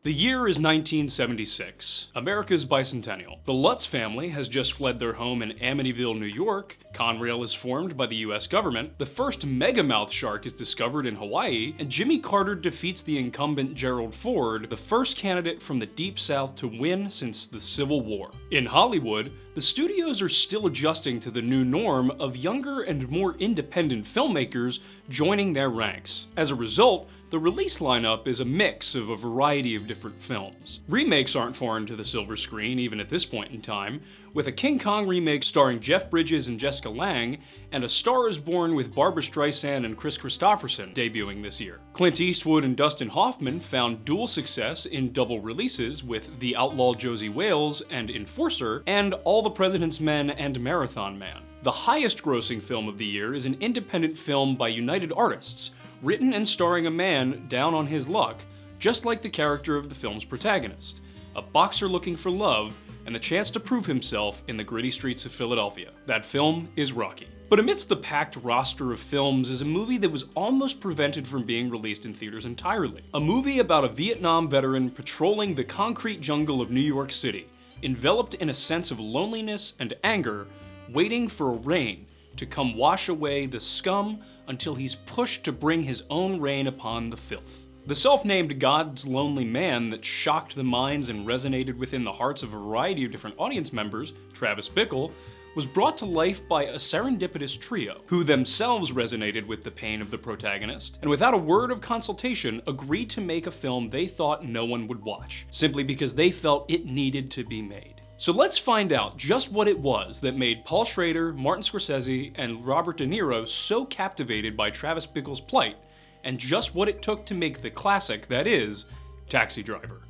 The year is 1976, America's bicentennial. The Lutz family has just fled their home in Amityville, New York, Conrail is formed by the US government, the first megamouth shark is discovered in Hawaii, and Jimmy Carter defeats the incumbent Gerald Ford, the first candidate from the Deep South to win since the Civil War. In Hollywood, the studios are still adjusting to the new norm of younger and more independent filmmakers joining their ranks. As a result, the release lineup is a mix of a variety of different films. Remakes aren't foreign to the silver screen, even at this point in time, with a King Kong remake starring Jeff Bridges and Jessica Lange, and A Star is Born with Barbra Streisand and Chris Christopherson debuting this year. Clint Eastwood and Dustin Hoffman found dual success in double releases with The Outlaw Josie Wales and Enforcer, and All the President's Men and Marathon Man. The highest grossing film of the year is an independent film by United Artists, written and starring a man down on his luck, just like the character of the film's protagonist, a boxer looking for love and the chance to prove himself in the gritty streets of Philadelphia. That film is Rocky. But amidst the packed roster of films is a movie that was almost prevented from being released in theaters entirely. A movie about a Vietnam veteran patrolling the concrete jungle of New York City, enveloped in a sense of loneliness and anger, waiting for rain to come wash away the scum until he's pushed to bring his own rain upon the filth. The self-named God's Lonely Man that shocked the minds and resonated within the hearts of a variety of different audience members, Travis Bickle, was brought to life by a serendipitous trio, who themselves resonated with the pain of the protagonist, and without a word of consultation agreed to make a film they thought no one would watch, simply because they felt it needed to be made. So let's find out just what it was that made Paul Schrader, Martin Scorsese, and Robert De Niro so captivated by Travis Bickle's plight, and just what it took to make the classic that is Taxi Driver.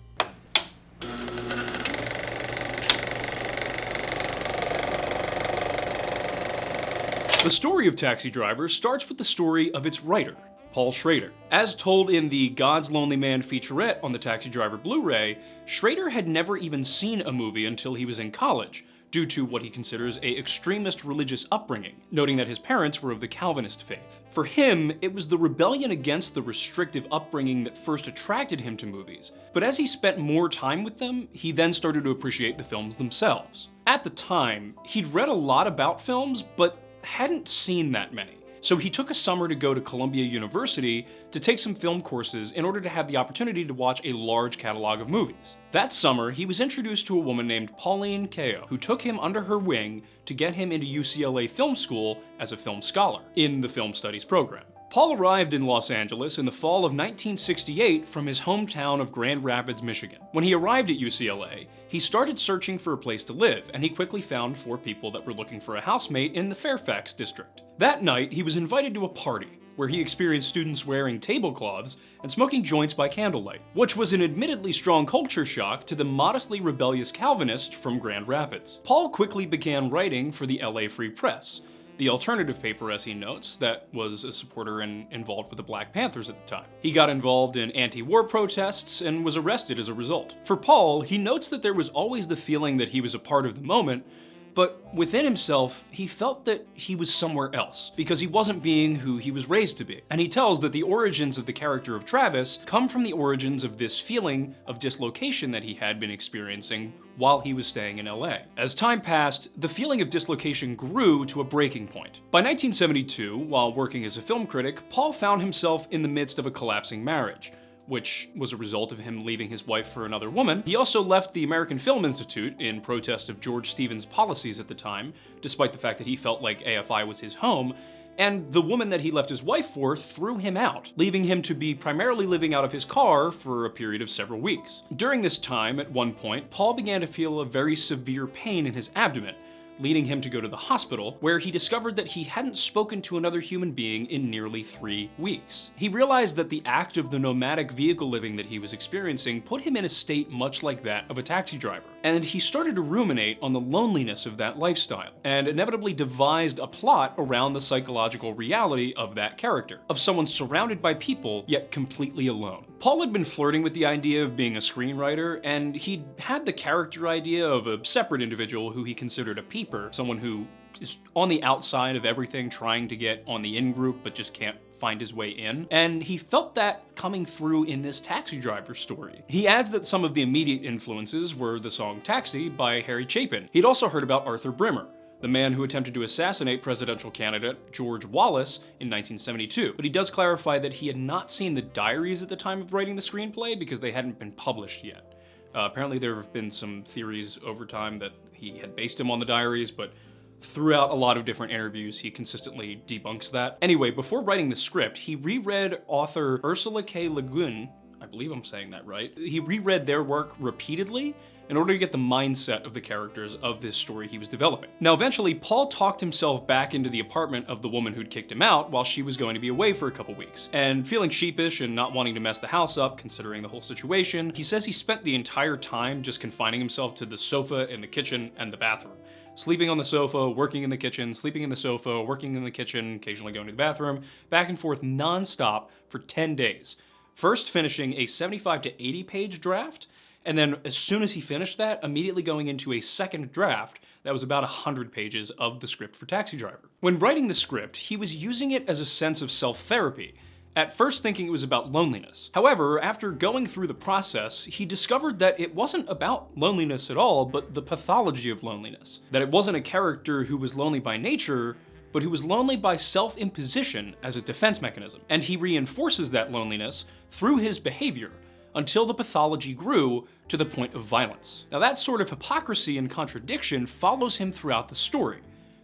The story of Taxi Driver starts with the story of its writer, Paul Schrader. As told in the God's Lonely Man featurette on the Taxi Driver Blu-ray, Schrader had never even seen a movie until he was in college, due to what he considers a extremist religious upbringing, noting that his parents were of the Calvinist faith. For him, it was the rebellion against the restrictive upbringing that first attracted him to movies, but as he spent more time with them, he then started to appreciate the films themselves. At the time, he'd read a lot about films, but hadn't seen that many. So he took a summer to go to Columbia University to take some film courses in order to have the opportunity to watch a large catalog of movies. That summer, he was introduced to a woman named Pauline Kael, who took him under her wing to get him into UCLA Film School as a film scholar in the film studies program. Paul arrived in Los Angeles in the fall of 1968 from his hometown of Grand Rapids, Michigan. When he arrived at UCLA, he started searching for a place to live, and he quickly found 4 people that were looking for a housemate in the Fairfax district. That night, he was invited to a party, where he experienced students wearing tablecloths and smoking joints by candlelight, which was an admittedly strong culture shock to the modestly rebellious Calvinist from Grand Rapids. Paul quickly began writing for the LA Free Press, the alternative paper, as he notes, that was a supporter and involved with the Black Panthers at the time. He got involved in anti-war protests and was arrested as a result. For Paul, he notes that there was always the feeling that he was a part of the moment, but within himself, he felt that he was somewhere else, because he wasn't being who he was raised to be. And he tells that the origins of the character of Travis come from the origins of this feeling of dislocation that he had been experiencing while he was staying in LA. As time passed, the feeling of dislocation grew to a breaking point. By 1972, while working as a film critic, Paul found himself in the midst of a collapsing marriage, which was a result of him leaving his wife for another woman. He also left the American Film Institute in protest of George Stevens' policies at the time, despite the fact that he felt like AFI was his home, and the woman that he left his wife for threw him out, leaving him to be primarily living out of his car for a period of several weeks. During this time, at one point, Paul began to feel a very severe pain in his abdomen, leading him to go to the hospital, where he discovered that he hadn't spoken to another human being in nearly 3 weeks. He realized that the act of the nomadic vehicle living that he was experiencing put him in a state much like that of a taxi driver, and he started to ruminate on the loneliness of that lifestyle, and inevitably devised a plot around the psychological reality of that character, of someone surrounded by people, yet completely alone. Paul had been flirting with the idea of being a screenwriter, and he'd had the character idea of a separate individual who he considered a peeper, someone who is on the outside of everything, trying to get on the in-group but just can't find his way in, and he felt that coming through in this Taxi Driver story. He adds that some of the immediate influences were the song Taxi by Harry Chapin. He'd also heard about Arthur Brimmer, the man who attempted to assassinate presidential candidate George Wallace in 1972. But he does clarify that he had not seen the diaries at the time of writing the screenplay because they hadn't been published yet. Apparently there have been some theories over time that he had based them on the diaries, but throughout a lot of different interviews, he consistently debunks that. Anyway, before writing the script, he reread author Ursula K. Le Guin, I believe I'm saying that right. He reread their work repeatedly in order to get the mindset of the characters of this story he was developing. Now, eventually, Paul talked himself back into the apartment of the woman who'd kicked him out while she was going to be away for a couple weeks. And feeling sheepish and not wanting to mess the house up, considering the whole situation, he says he spent the entire time just confining himself to the sofa in the kitchen and the bathroom. Sleeping on the sofa, working in the kitchen, sleeping in the sofa, working in the kitchen, occasionally going to the bathroom, back and forth non-stop for 10 days. First finishing a 75 to 80 page draft, and then as soon as he finished that, immediately going into a second draft that was about 100 pages of the script for Taxi Driver. When writing the script, he was using it as a sense of self-therapy, at first thinking it was about loneliness. However, after going through the process, he discovered that it wasn't about loneliness at all, but the pathology of loneliness. That it wasn't a character who was lonely by nature, but who was lonely by self-imposition as a defense mechanism. And he reinforces that loneliness through his behavior, until the pathology grew to the point of violence. Now that sort of hypocrisy and contradiction follows him throughout the story,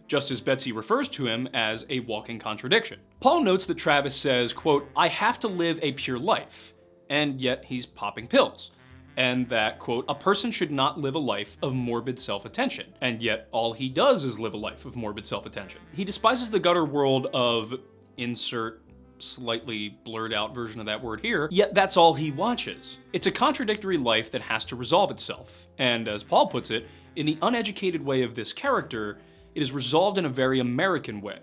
just as Betsy refers to him as a walking contradiction. Paul notes that Travis says, quote, "I have to live a pure life," and yet he's popping pills. And that, quote, "a person should not live a life of morbid self-attention," and yet all he does is live a life of morbid self-attention. He despises the gutter world of insert slightly blurred out version of that word here, yet that's all he watches. It's a contradictory life that has to resolve itself. And as Paul puts it, in the uneducated way of this character, it is resolved in a very American way,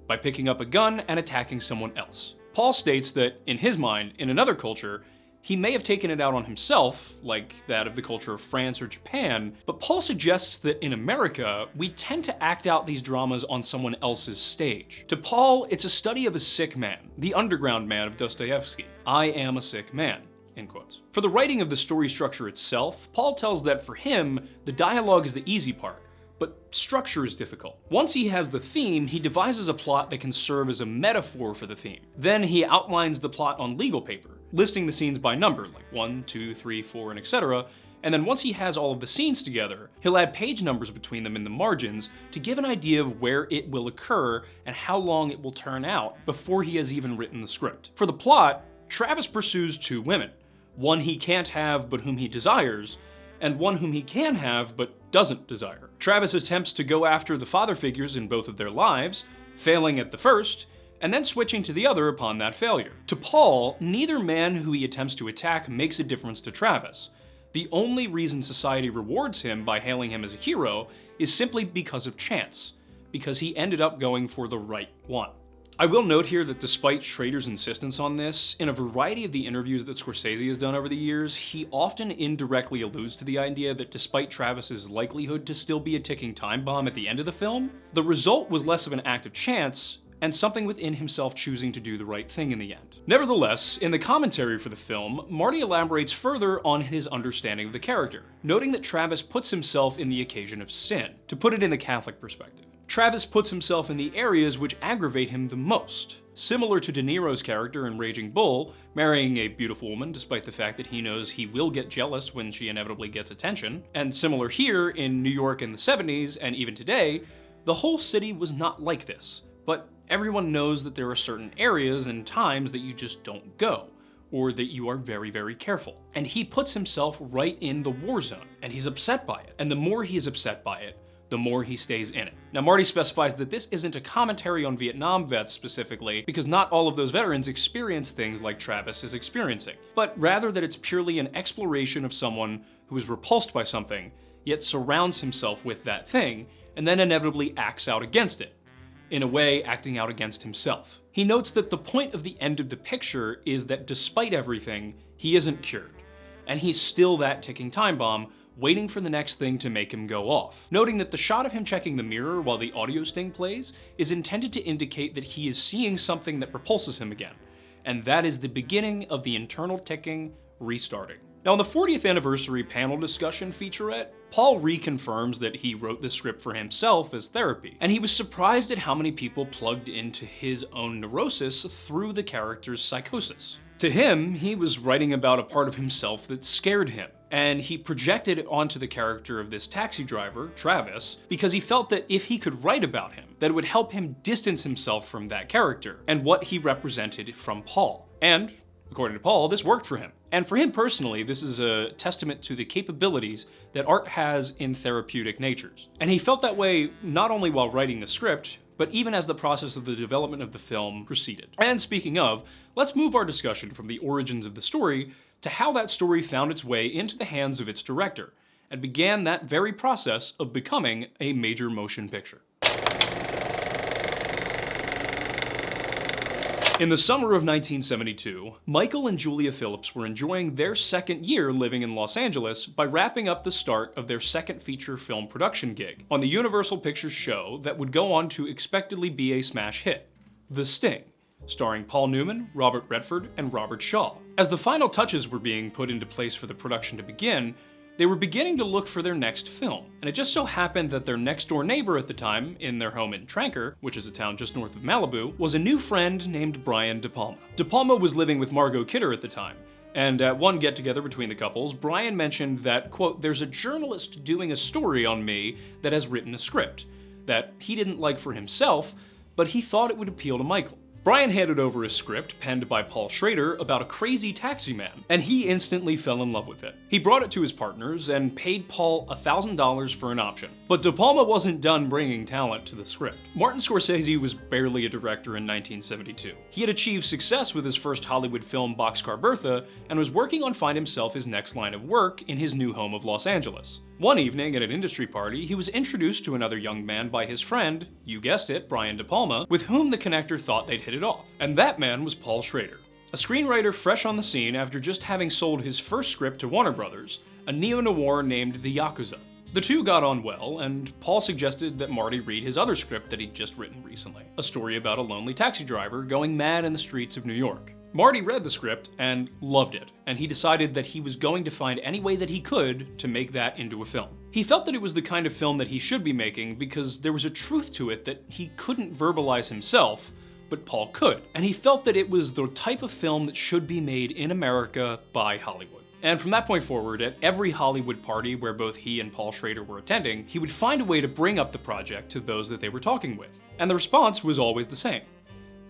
by picking up a gun and attacking someone else. Paul states that, in his mind, in another culture, he may have taken it out on himself, like that of the culture of France or Japan, but Paul suggests that in America, we tend to act out these dramas on someone else's stage. To Paul, it's a study of a sick man, the underground man of Dostoevsky. I am a sick man, end quotes. For the writing of the story structure itself, Paul tells that for him, the dialogue is the easy part, but structure is difficult. Once he has the theme, he devises a plot that can serve as a metaphor for the theme. Then he outlines the plot on legal paper, listing the scenes by number, like 1, 2, 3, 4, and etc. And then once he has all of the scenes together, he'll add page numbers between them in the margins to give an idea of where it will occur and how long it will turn out before he has even written the script. For the plot, Travis pursues two women, one he can't have but whom he desires, and one whom he can have but doesn't desire. Travis attempts to go after the father figures in both of their lives, failing at the first, and then switching to the other upon that failure. To Paul, neither man who he attempts to attack makes a difference to Travis. The only reason society rewards him by hailing him as a hero is simply because of chance, because he ended up going for the right one. I will note here that despite Schrader's insistence on this, in a variety of the interviews that Scorsese has done over the years, he often indirectly alludes to the idea that despite Travis's likelihood to still be a ticking time bomb at the end of the film, the result was less of an act of chance and something within himself choosing to do the right thing in the end. Nevertheless, in the commentary for the film, Marty elaborates further on his understanding of the character, noting that Travis puts himself in the occasion of sin, to put it in the Catholic perspective. Travis puts himself in the areas which aggravate him the most, similar to De Niro's character in Raging Bull, marrying a beautiful woman despite the fact that he knows he will get jealous when she inevitably gets attention, and similar here in New York in the 70s and even today, the whole city was not like this, but everyone knows that there are certain areas and times that you just don't go, or that you are very, very careful. And he puts himself right in the war zone, and he's upset by it. And the more he's upset by it, the more he stays in it. Now, Marty specifies that this isn't a commentary on Vietnam vets specifically, because not all of those veterans experience things like Travis is experiencing, but rather that it's purely an exploration of someone who is repulsed by something, yet surrounds himself with that thing, and then inevitably acts out against it. In a way, acting out against himself. He notes that the point of the end of the picture is that despite everything, he isn't cured, and he's still that ticking time bomb waiting for the next thing to make him go off, noting that the shot of him checking the mirror while the audio sting plays is intended to indicate that he is seeing something that repulses him again, and that is the beginning of the internal ticking restarting. Now, in the 40th anniversary panel discussion featurette, Paul reconfirms that he wrote the script for himself as therapy, and he was surprised at how many people plugged into his own neurosis through the character's psychosis. To him, he was writing about a part of himself that scared him, and he projected it onto the character of this taxi driver, Travis, because he felt that if he could write about him, that it would help him distance himself from that character and what he represented from Paul. And according to Paul, this worked for him. And for him personally, this is a testament to the capabilities that art has in therapeutic natures. And he felt that way not only while writing the script, but even as the process of the development of the film proceeded. And speaking of, let's move our discussion from the origins of the story to how that story found its way into the hands of its director, and began that very process of becoming a major motion picture. In the summer of 1972, Michael and Julia Phillips were enjoying their second year living in Los Angeles by wrapping up the start of their second feature film production gig on the Universal Pictures show that would go on to expectedly be a smash hit, The Sting, starring Paul Newman, Robert Redford, and Robert Shaw. As the final touches were being put into place for the production to begin, they were beginning to look for their next film, and it just so happened that their next-door neighbor at the time, in their home in Tranker, which is a town just north of Malibu, was a new friend named Brian De Palma. De Palma was living with Margot Kidder at the time, and at one get-together between the couples, Brian mentioned that, quote, "There's a journalist doing a story on me that has written a script that he didn't like for himself, but he thought it would appeal to Michael." Brian handed over a script penned by Paul Schrader about a crazy taxi man, and he instantly fell in love with it. He brought it to his partners and paid Paul $1,000 for an option. But De Palma wasn't done bringing talent to the script. Martin Scorsese was barely a director in 1972. He had achieved success with his first Hollywood film, Boxcar Bertha, and was working on finding himself his next line of work in his new home of Los Angeles. One evening at an industry party, he was introduced to another young man by his friend, you guessed it, Brian De Palma, with whom the connector thought they'd hit it off. And that man was Paul Schrader, a screenwriter fresh on the scene after just having sold his first script to Warner Brothers, a neo-noir named The Yakuza. The two got on well, and Paul suggested that Marty read his other script that he'd just written recently, a story about a lonely taxi driver going mad in the streets of New York. Marty read the script and loved it, and he decided that he was going to find any way that he could to make that into a film. He felt that it was the kind of film that he should be making because there was a truth to it that he couldn't verbalize himself, but Paul could. And he felt that it was the type of film that should be made in America by Hollywood. And from that point forward, at every Hollywood party where both he and Paul Schrader were attending, he would find a way to bring up the project to those that they were talking with. And the response was always the same.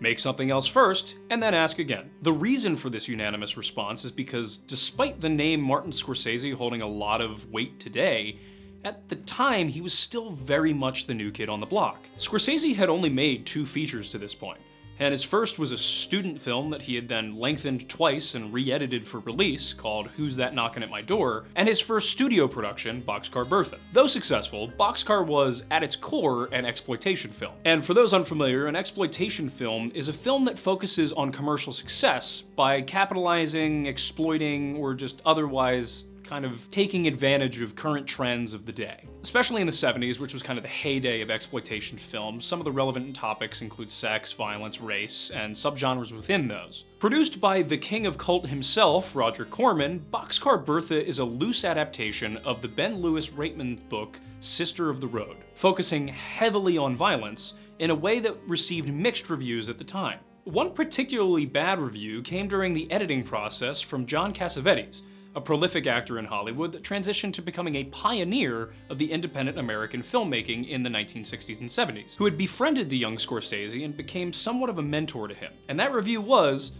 Make something else first, and then ask again. The reason for this unanimous response is because despite the name Martin Scorsese holding a lot of weight today, at the time he was still very much the new kid on the block. Scorsese had only made 2 features to this point, and his first was a student film that he had then lengthened twice and re-edited for release called Who's That Knockin' at My Door, and his first studio production, Boxcar Bertha. Though successful, Boxcar was, at its core, an exploitation film. And for those unfamiliar, an exploitation film is a film that focuses on commercial success by capitalizing, exploiting, or just otherwise kind of taking advantage of current trends of the day. Especially in the 70s, which was kind of the heyday of exploitation films, some of the relevant topics include sex, violence, race, and subgenres within those. Produced by the king of cult himself, Roger Corman, Boxcar Bertha is a loose adaptation of the Ben Lewis Reitman book, Sister of the Road, focusing heavily on violence in a way that received mixed reviews at the time. One particularly bad review came during the editing process from John Cassavetes, a prolific actor in Hollywood that transitioned to becoming a pioneer of the independent American filmmaking in the 1960s and 70s, who had befriended the young Scorsese and became somewhat of a mentor to him. And that review was,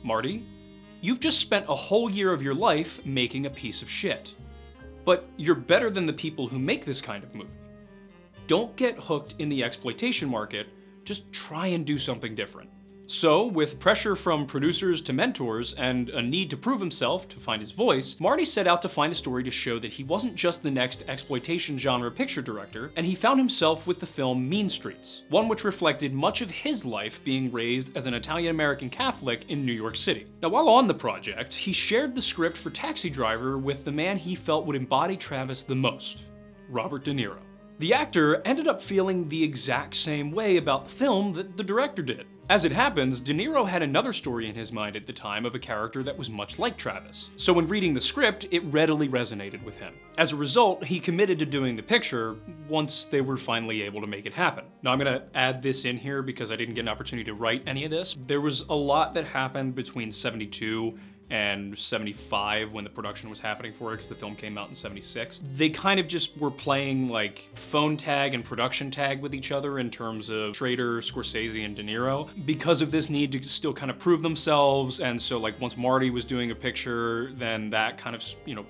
"Marty, you've just spent a whole year of your life making a piece of shit. But you're better than the people who make this kind of movie. Don't get hooked in the exploitation market, just try and do something different." So, with pressure from producers to mentors and a need to prove himself to find his voice, Marty set out to find a story to show that he wasn't just the next exploitation genre picture director, and he found himself with the film Mean Streets, one which reflected much of his life being raised as an Italian-American Catholic in New York City. Now, while on the project, he shared the script for Taxi Driver with the man he felt would embody Travis the most, Robert De Niro. The actor ended up feeling the exact same way about the film that the director did. As it happens, De Niro had another story in his mind at the time of a character that was much like Travis. So when reading the script, it readily resonated with him. As a result, he committed to doing the picture once they were finally able to make it happen. Now I'm gonna add this in here because I didn't get an opportunity to write any of this. There was a lot that happened between 72 and 75 when the production was happening for it, because the film came out in 76. They kind of just were playing like phone tag and production tag with each other in terms of Schrader, Scorsese, and De Niro because of this need to still kind of prove themselves. And so like once Marty was doing a picture, then that kind of,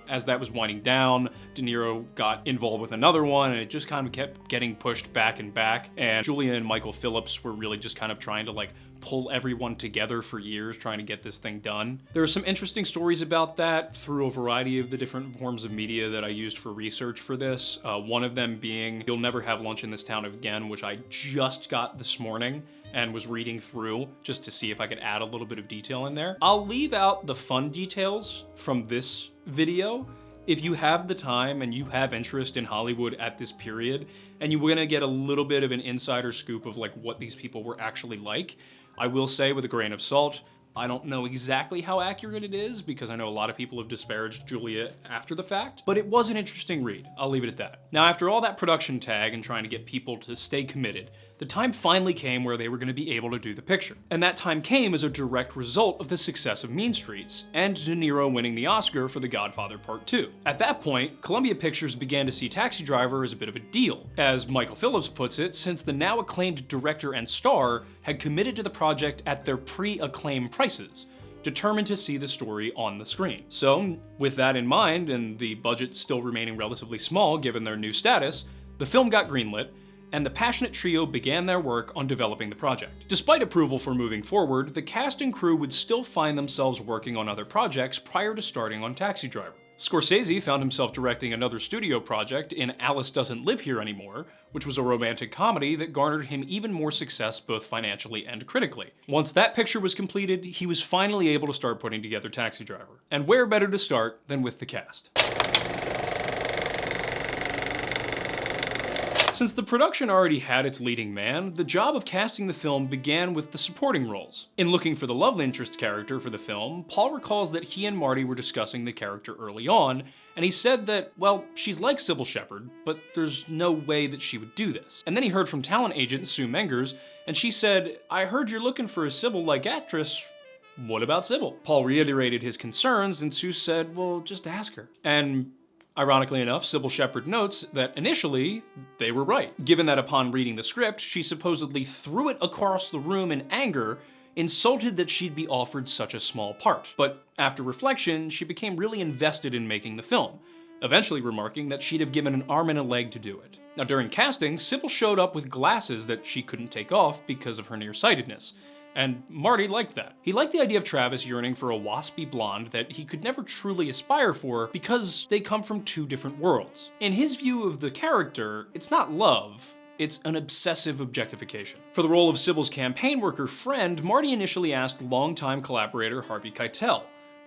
as that was winding down, De Niro got involved with another one, and it just kind of kept getting pushed back and back. And Julia and Michael Phillips were really just kind of trying to like pull everyone together for years trying to get this thing done. There are some interesting stories about that through a variety of the different forms of media that I used for research for this. One of them being You'll Never Have Lunch in This Town Again, which I just got this morning and was reading through just to see if I could add a little bit of detail in there. I'll leave out the fun details from this video. If you have the time and you have interest in Hollywood at this period, and you want to get a little bit of an insider scoop of like what these people were actually like, I will say with a grain of salt, I don't know exactly how accurate it is because I know a lot of people have disparaged Julia after the fact, but it was an interesting read. I'll leave it at that. Now, after all that production tag and trying to get people to stay committed, the time finally came where they were going to be able to do the picture. And that time came as a direct result of the success of Mean Streets and De Niro winning the Oscar for The Godfather Part 2. At that point, Columbia Pictures began to see Taxi Driver as a bit of a deal. As Michael Phillips puts it, since the now acclaimed director and star had committed to the project at their pre-acclaim prices, determined to see the story on the screen. So, with that in mind, and the budget still remaining relatively small given their new status, the film got greenlit, and the passionate trio began their work on developing the project. Despite approval for moving forward, the cast and crew would still find themselves working on other projects prior to starting on Taxi Driver. Scorsese found himself directing another studio project in Alice Doesn't Live Here Anymore, which was a romantic comedy that garnered him even more success both financially and critically. Once that picture was completed, he was finally able to start putting together Taxi Driver. And where better to start than with the cast? Since the production already had its leading man, the job of casting the film began with the supporting roles. In looking for the love interest character for the film, Paul recalls that he and Marty were discussing the character early on, and he said that, well, she's like Sybil Shepherd, but there's no way that she would do this. And then he heard from talent agent Sue Mengers, and she said, "I heard you're looking for a Sybil-like actress. What about Sybil?" Paul reiterated his concerns, and Sue said, "Well, just ask her." And ironically enough, Sybil Shepherd notes that initially, they were right, given that upon reading the script, she supposedly threw it across the room in anger, insulted that she'd be offered such a small part. But after reflection, she became really invested in making the film, eventually remarking that she'd have given an arm and a leg to do it. Now during casting, Sybil showed up with glasses that she couldn't take off because of her nearsightedness. And Marty liked that. He liked the idea of Travis yearning for a waspy blonde that he could never truly aspire for because they come from two different worlds. In his view of the character, it's not love, it's an obsessive objectification. For the role of Sybil's campaign worker friend, Marty initially asked longtime collaborator Harvey Keitel,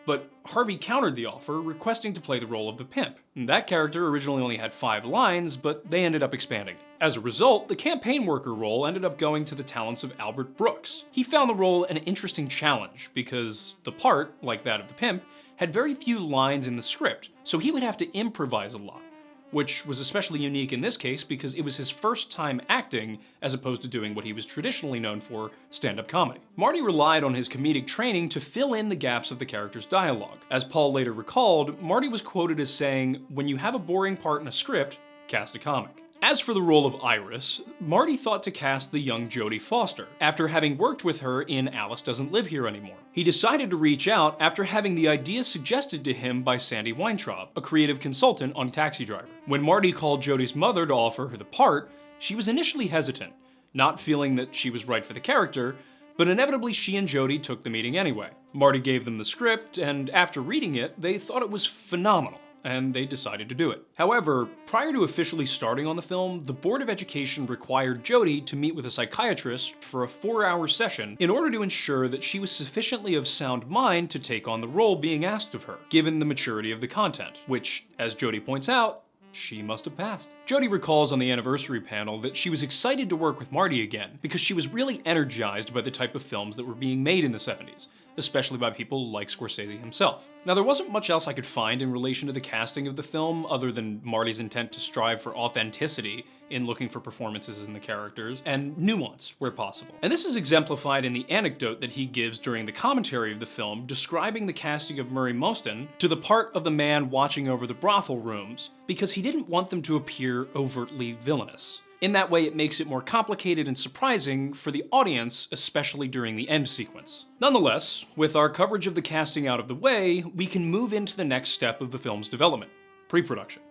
but Harvey countered the offer, requesting to play the role of the pimp. And that character originally only had 5 lines, but they ended up expanding. As a result, the campaign worker role ended up going to the talents of Albert Brooks. He found the role an interesting challenge, because the part, like that of the pimp, had very few lines in the script, so he would have to improvise a lot, which was especially unique in this case because it was his first time acting as opposed to doing what he was traditionally known for, stand-up comedy. Marty relied on his comedic training to fill in the gaps of the character's dialogue. As Paul later recalled, Marty was quoted as saying, "When you have a boring part in a script, cast a comic." As for the role of Iris, Marty thought to cast the young Jodie Foster, after having worked with her in Alice Doesn't Live Here Anymore. He decided to reach out after having the idea suggested to him by Sandy Weintraub, a creative consultant on Taxi Driver. When Marty called Jodie's mother to offer her the part, she was initially hesitant, not feeling that she was right for the character, But inevitably, she and Jody took the meeting anyway. Marty gave them the script, and after reading it, they thought it was phenomenal, and they decided to do it. However, prior to officially starting on the film, the Board of Education required Jody to meet with a psychiatrist for a 4-hour session in order to ensure that she was sufficiently of sound mind to take on the role being asked of her, given the maturity of the content, which, as Jody points out, she must have passed. Jody recalls on the anniversary panel that she was excited to work with Marty again because she was really energized by the type of films that were being made in the 70s, especially by people like Scorsese himself. Now, there wasn't much else I could find in relation to the casting of the film other than Marty's intent to strive for authenticity in looking for performances in the characters, and nuance where possible. And this is exemplified in the anecdote that he gives during the commentary of the film, describing the casting of Murray Mostyn to the part of the man watching over the brothel rooms, because he didn't want them to appear overtly villainous. In that way, it makes it more complicated and surprising for the audience, especially during the end sequence. Nonetheless, with our coverage of the casting out of the way, we can move into the next step of the film's development: pre-production.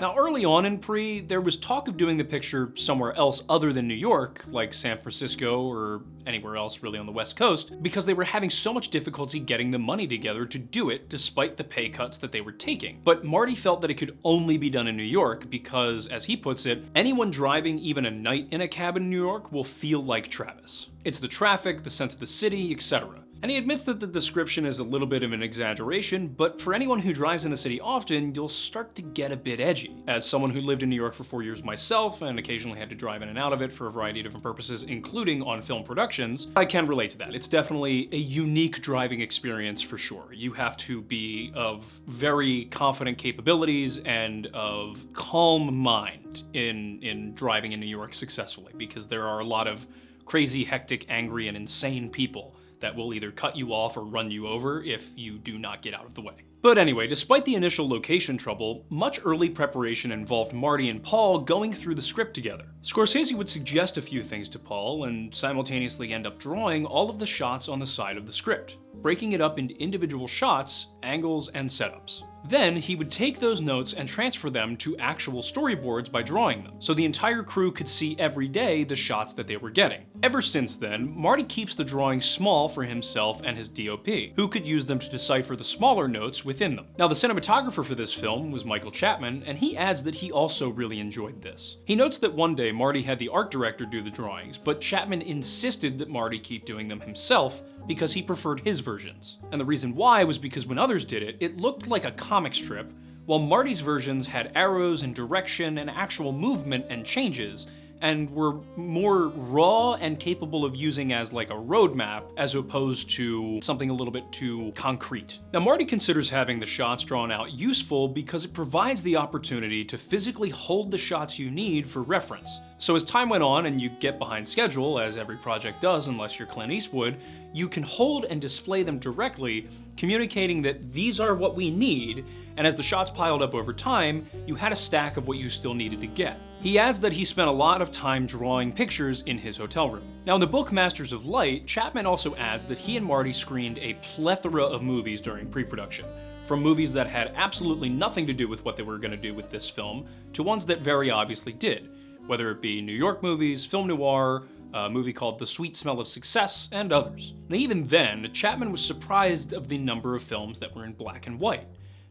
Now, early on in Pre, there was talk of doing the picture somewhere else other than New York, like San Francisco or anywhere else really on the West Coast, because they were having so much difficulty getting the money together to do it despite the pay cuts that they were taking. But Marty felt that it could only be done in New York because, as he puts it, anyone driving even a night in a cab in New York will feel like Travis. It's the traffic, the sense of the city, etc. And he admits that the description is a little bit of an exaggeration, but for anyone who drives in the city often, you'll start to get a bit edgy. As someone who lived in New York for 4 years myself, and occasionally had to drive in and out of it for a variety of different purposes, including on film productions, I can relate to that. It's definitely a unique driving experience for sure. You have to be of very confident capabilities and of calm mind in driving in New York successfully, because there are a lot of crazy, hectic, angry, and insane people that will either cut you off or run you over if you do not get out of the way. But anyway, despite the initial location trouble, much early preparation involved Marty and Paul going through the script together. Scorsese would suggest a few things to Paul and simultaneously end up drawing all of the shots on the side of the script, breaking it up into individual shots, angles, and setups. Then he would take those notes and transfer them to actual storyboards by drawing them, so the entire crew could see every day the shots that they were getting. Ever since then, Marty keeps the drawings small for himself and his DOP, who could use them to decipher the smaller notes within them. Now, the cinematographer for this film was Michael Chapman, and he adds that he also really enjoyed this. He notes that one day Marty had the art director do the drawings, but Chapman insisted that Marty keep doing them himself because he preferred his versions. And the reason why was because when others did it, it looked like a comic strip, while Marty's versions had arrows and direction and actual movement and changes, and were more raw and capable of using as like a roadmap as opposed to something a little bit too concrete. Now, Marty considers having the shots drawn out useful because it provides the opportunity to physically hold the shots you need for reference. So as time went on and you get behind schedule, as every project does unless you're Clint Eastwood, you can hold and display them directly, communicating that these are what we need, and as the shots piled up over time, you had a stack of what you still needed to get. He adds that he spent a lot of time drawing pictures in his hotel room. Now, in the book Masters of Light, Chapman also adds that he and Marty screened a plethora of movies during pre-production, from movies that had absolutely nothing to do with what they were going to do with this film, to ones that very obviously did, whether it be New York movies, film noir, a movie called The Sweet Smell of Success, and others. Now, even then, Chapman was surprised of the number of films that were in black and white.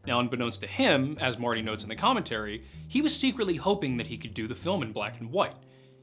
Now, unbeknownst to him, as Marty notes in the commentary, he was secretly hoping that he could do the film in black and white,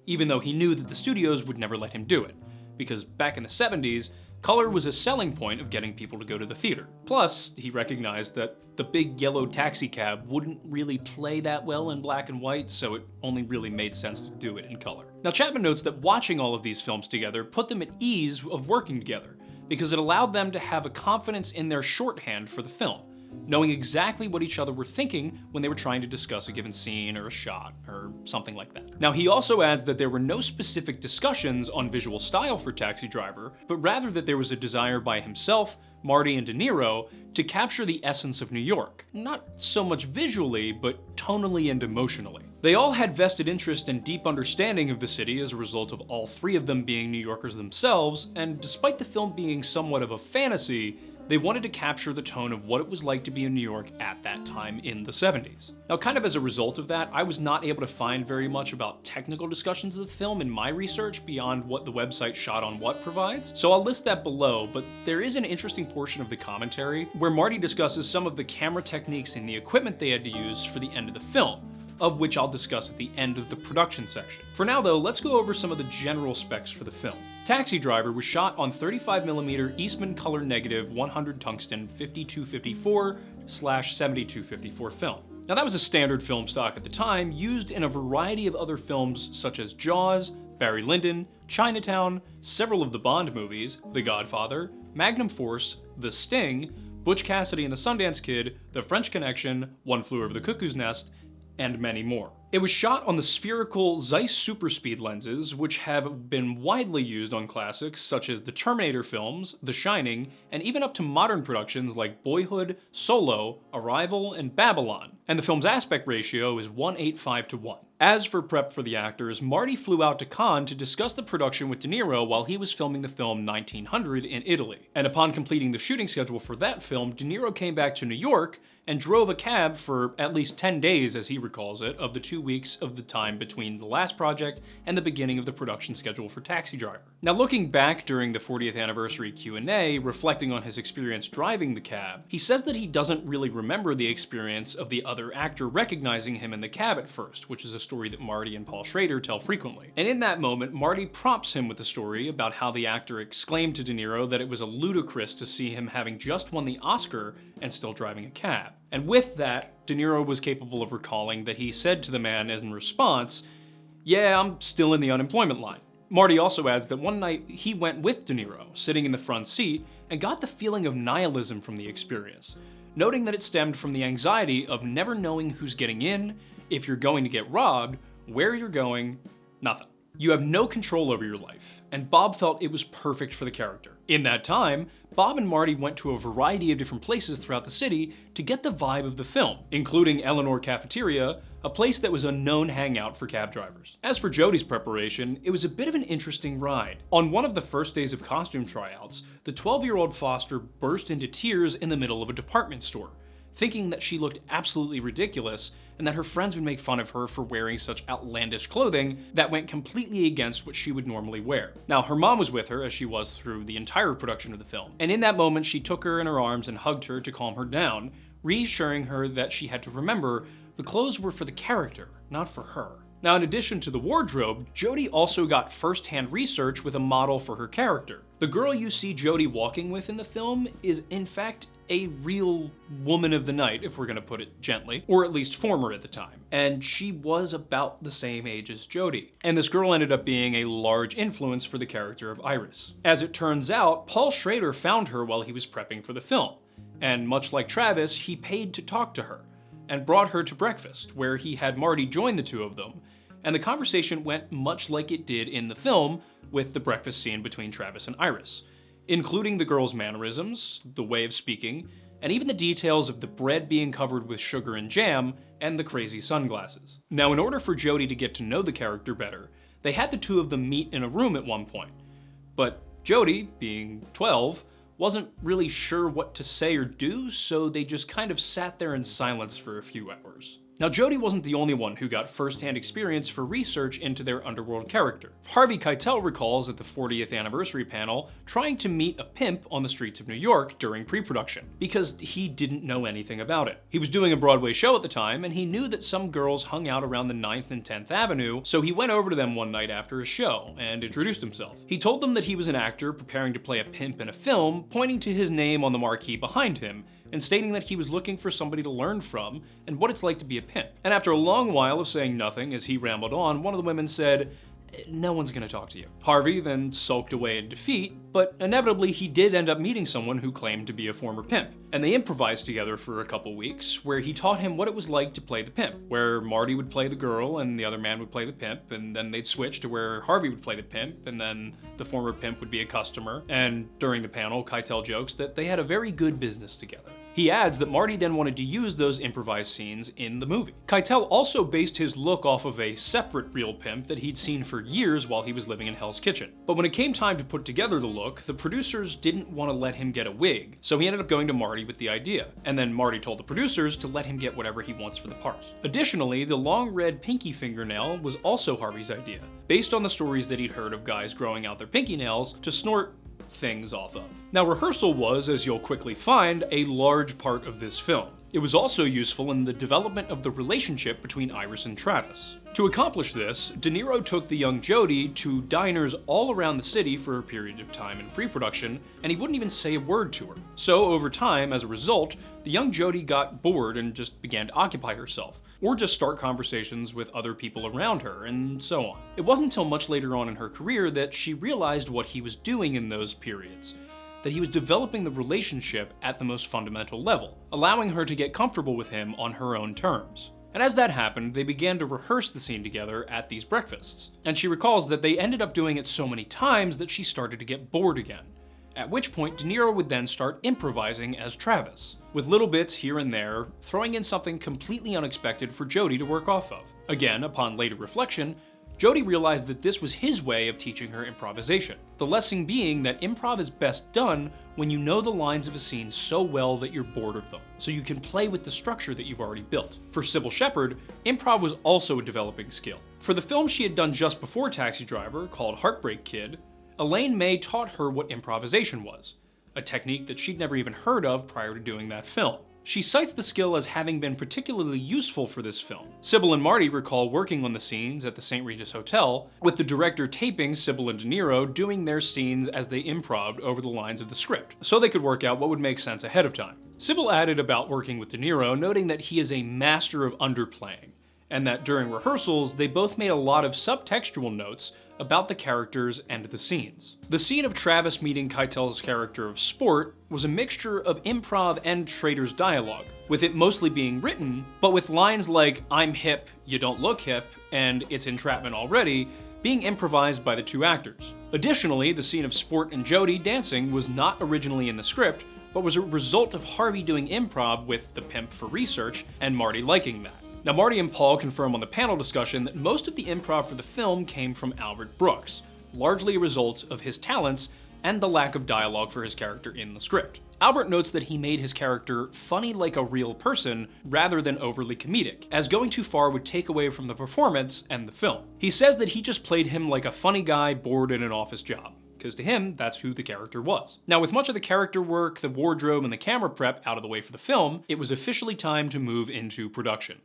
even though he knew that the studios would never let him do it, because back in the 70s, color was a selling point of getting people to go to the theater. Plus, he recognized that the big yellow taxi cab wouldn't really play that well in black and white, so it only really made sense to do it in color. Now, Chapman notes that watching all of these films together put them at ease of working together, because it allowed them to have a confidence in their shorthand for the film, knowing exactly what each other were thinking when they were trying to discuss a given scene or a shot or something like that. Now, he also adds that there were no specific discussions on visual style for Taxi Driver, but rather that there was a desire by himself, Marty, and De Niro to capture the essence of New York, not so much visually, but tonally and emotionally. They all had vested interest and deep understanding of the city as a result of all three of them being New Yorkers themselves, and despite the film being somewhat of a fantasy, They wanted to capture the tone of what it was like to be in New York at that time in the 70s. Now, kind of as a result of that, I was not able to find very much about technical discussions of the film in my research beyond what the website Shot on What provides, so I'll list that below, but there is an interesting portion of the commentary where Marty discusses some of the camera techniques and the equipment they had to use for the end of the film, of which I'll discuss at the end of the production section. For now though, let's go over some of the general specs for the film. Taxi Driver was shot on 35mm Eastman color negative 100 tungsten 5254/7254 film. Now that was a standard film stock at the time, used in a variety of other films such as Jaws, Barry Lyndon, Chinatown, several of the Bond movies, The Godfather, Magnum Force, The Sting, Butch Cassidy and the Sundance Kid, The French Connection, One Flew Over the Cuckoo's Nest, and many more. It was shot on the spherical Zeiss Superspeed lenses, which have been widely used on classics such as the Terminator films, The Shining, and even up to modern productions like Boyhood, Solo, Arrival, and Babylon. And the film's aspect ratio is 1:8:5:1. As for prep for the actors, Marty flew out to Cannes to discuss the production with De Niro while he was filming the film 1900 in Italy. And upon completing the shooting schedule for that film, De Niro came back to New York and drove a cab for at least 10 days, as he recalls it, of the 2 weeks of the time between the last project and the beginning of the production schedule for Taxi Driver. Now looking back during the 40th anniversary Q&A, reflecting on his experience driving the cab, he says that he doesn't really remember the experience of the other actor recognizing him in the cab at first, which is a story that Marty and Paul Schrader tell frequently. And in that moment, Marty prompts him with a story about how the actor exclaimed to De Niro that it was ludicrous to see him having just won the Oscar and still driving a cab. And with that, De Niro was capable of recalling that he said to the man in response, "Yeah, I'm still in the unemployment line." Marty also adds that one night he went with De Niro, sitting in the front seat, and got the feeling of nihilism from the experience, noting that it stemmed from the anxiety of never knowing who's getting in, if you're going to get robbed, where you're going, nothing. You have no control over your life, and Bob felt it was perfect for the character. In that time, Bob and Marty went to a variety of different places throughout the city to get the vibe of the film, including Eleanor Cafeteria, a place that was a known hangout for cab drivers. As for Jodie's preparation, it was a bit of an interesting ride. On one of the first days of costume tryouts, the 12-year-old Foster burst into tears in the middle of a department store, thinking that she looked absolutely ridiculous and that her friends would make fun of her for wearing such outlandish clothing that went completely against what she would normally wear. Now, her mom was with her, as she was through the entire production of the film, and in that moment she took her in her arms and hugged her to calm her down, reassuring her that she had to remember the clothes were for the character, not for her. Now, in addition to the wardrobe, Jodie also got first-hand research with a model for her character. The girl you see Jodie walking with in the film is, in fact, a real woman of the night, if we're gonna put it gently, or at least former at the time. And she was about the same age as Jodie. And this girl ended up being a large influence for the character of Iris. As it turns out, Paul Schrader found her while he was prepping for the film. And much like Travis, he paid to talk to her, and brought her to breakfast, where he had Marty join the two of them. And the conversation went much like it did in the film, with the breakfast scene between Travis and Iris, including the girl's mannerisms, the way of speaking, and even the details of the bread being covered with sugar and jam, and the crazy sunglasses. Now, in order for Jodie to get to know the character better, they had the two of them meet in a room at one point. But Jodie, being 12, wasn't really sure what to say or do, so they just kind of sat there in silence for a few hours. Now, Jodie wasn't the only one who got first-hand experience for research into their underworld character. Harvey Keitel recalls at the 40th anniversary panel trying to meet a pimp on the streets of New York during pre-production, because he didn't know anything about it. He was doing a Broadway show at the time, and he knew that some girls hung out around the 9th and 10th Avenue, so he went over to them one night after a show and introduced himself. He told them that he was an actor preparing to play a pimp in a film, pointing to his name on the marquee behind him, and stating that he was looking for somebody to learn from and what it's like to be a pimp. And after a long while of saying nothing as he rambled on, one of the women said, "No one's gonna talk to you." Harvey then sulked away in defeat, but inevitably he did end up meeting someone who claimed to be a former pimp. And they improvised together for a couple weeks, where he taught him what it was like to play the pimp, where Marty would play the girl and the other man would play the pimp, and then they'd switch to where Harvey would play the pimp, and then the former pimp would be a customer. And during the panel, Keitel jokes that they had a very good business together. He adds that Marty then wanted to use those improvised scenes in the movie. Keitel also based his look off of a separate real pimp that he'd seen for years while he was living in Hell's Kitchen. But when it came time to put together the look, the producers didn't want to let him get a wig, so he ended up going to Marty with the idea, and then Marty told the producers to let him get whatever he wants for the part. Additionally, the long red pinky fingernail was also Harvey's idea, based on the stories that he'd heard of guys growing out their pinky nails to snort things off of. Now, rehearsal was, as you'll quickly find, a large part of this film. It was also useful in the development of the relationship between Iris and Travis. To accomplish this, De Niro took the young Jody to diners all around the city for a period of time in pre-production, and he wouldn't even say a word to her. So, over time, as a result, the young Jody got bored and just began to occupy herself, or just start conversations with other people around her, and so on. It wasn't until much later on in her career that she realized what he was doing in those periods, that he was developing the relationship at the most fundamental level, allowing her to get comfortable with him on her own terms. And as that happened, they began to rehearse the scene together at these breakfasts, and she recalls that they ended up doing it so many times that she started to get bored again. At which point, De Niro would then start improvising as Travis, with little bits here and there, throwing in something completely unexpected for Jody to work off of. Again, upon later reflection, Jody realized that this was his way of teaching her improvisation. The lesson being that improv is best done when you know the lines of a scene so well that you're bored of them, so you can play with the structure that you've already built. For Sybil Shepherd, improv was also a developing skill. For the film she had done just before Taxi Driver, called Heartbreak Kid, Elaine May taught her what improvisation was, a technique that she'd never even heard of prior to doing that film. She cites the skill as having been particularly useful for this film. Sybil and Marty recall working on the scenes at the St. Regis Hotel, with the director taping Sybil and De Niro doing their scenes as they improv'd over the lines of the script, so they could work out what would make sense ahead of time. Sybil added about working with De Niro, noting that he is a master of underplaying, and that during rehearsals, they both made a lot of subtextual notes about the characters and the scenes. The scene of Travis meeting Keitel's character of Sport was a mixture of improv and Schrader's dialogue, with it mostly being written, but with lines like, "I'm hip, you don't look hip," and "it's entrapment already," being improvised by the two actors. Additionally, the scene of Sport and Jody dancing was not originally in the script, but was a result of Harvey doing improv with the pimp for research, and Marty liking that. Now, Marty and Paul confirm on the panel discussion that most of the improv for the film came from Albert Brooks, largely a result of his talents and the lack of dialogue for his character in the script. Albert notes that he made his character funny like a real person rather than overly comedic, as going too far would take away from the performance and the film. He says that he just played him like a funny guy bored in an office job, because to him, that's who the character was. Now, with much of the character work, the wardrobe, and the camera prep out of the way for the film, it was officially time to move into production.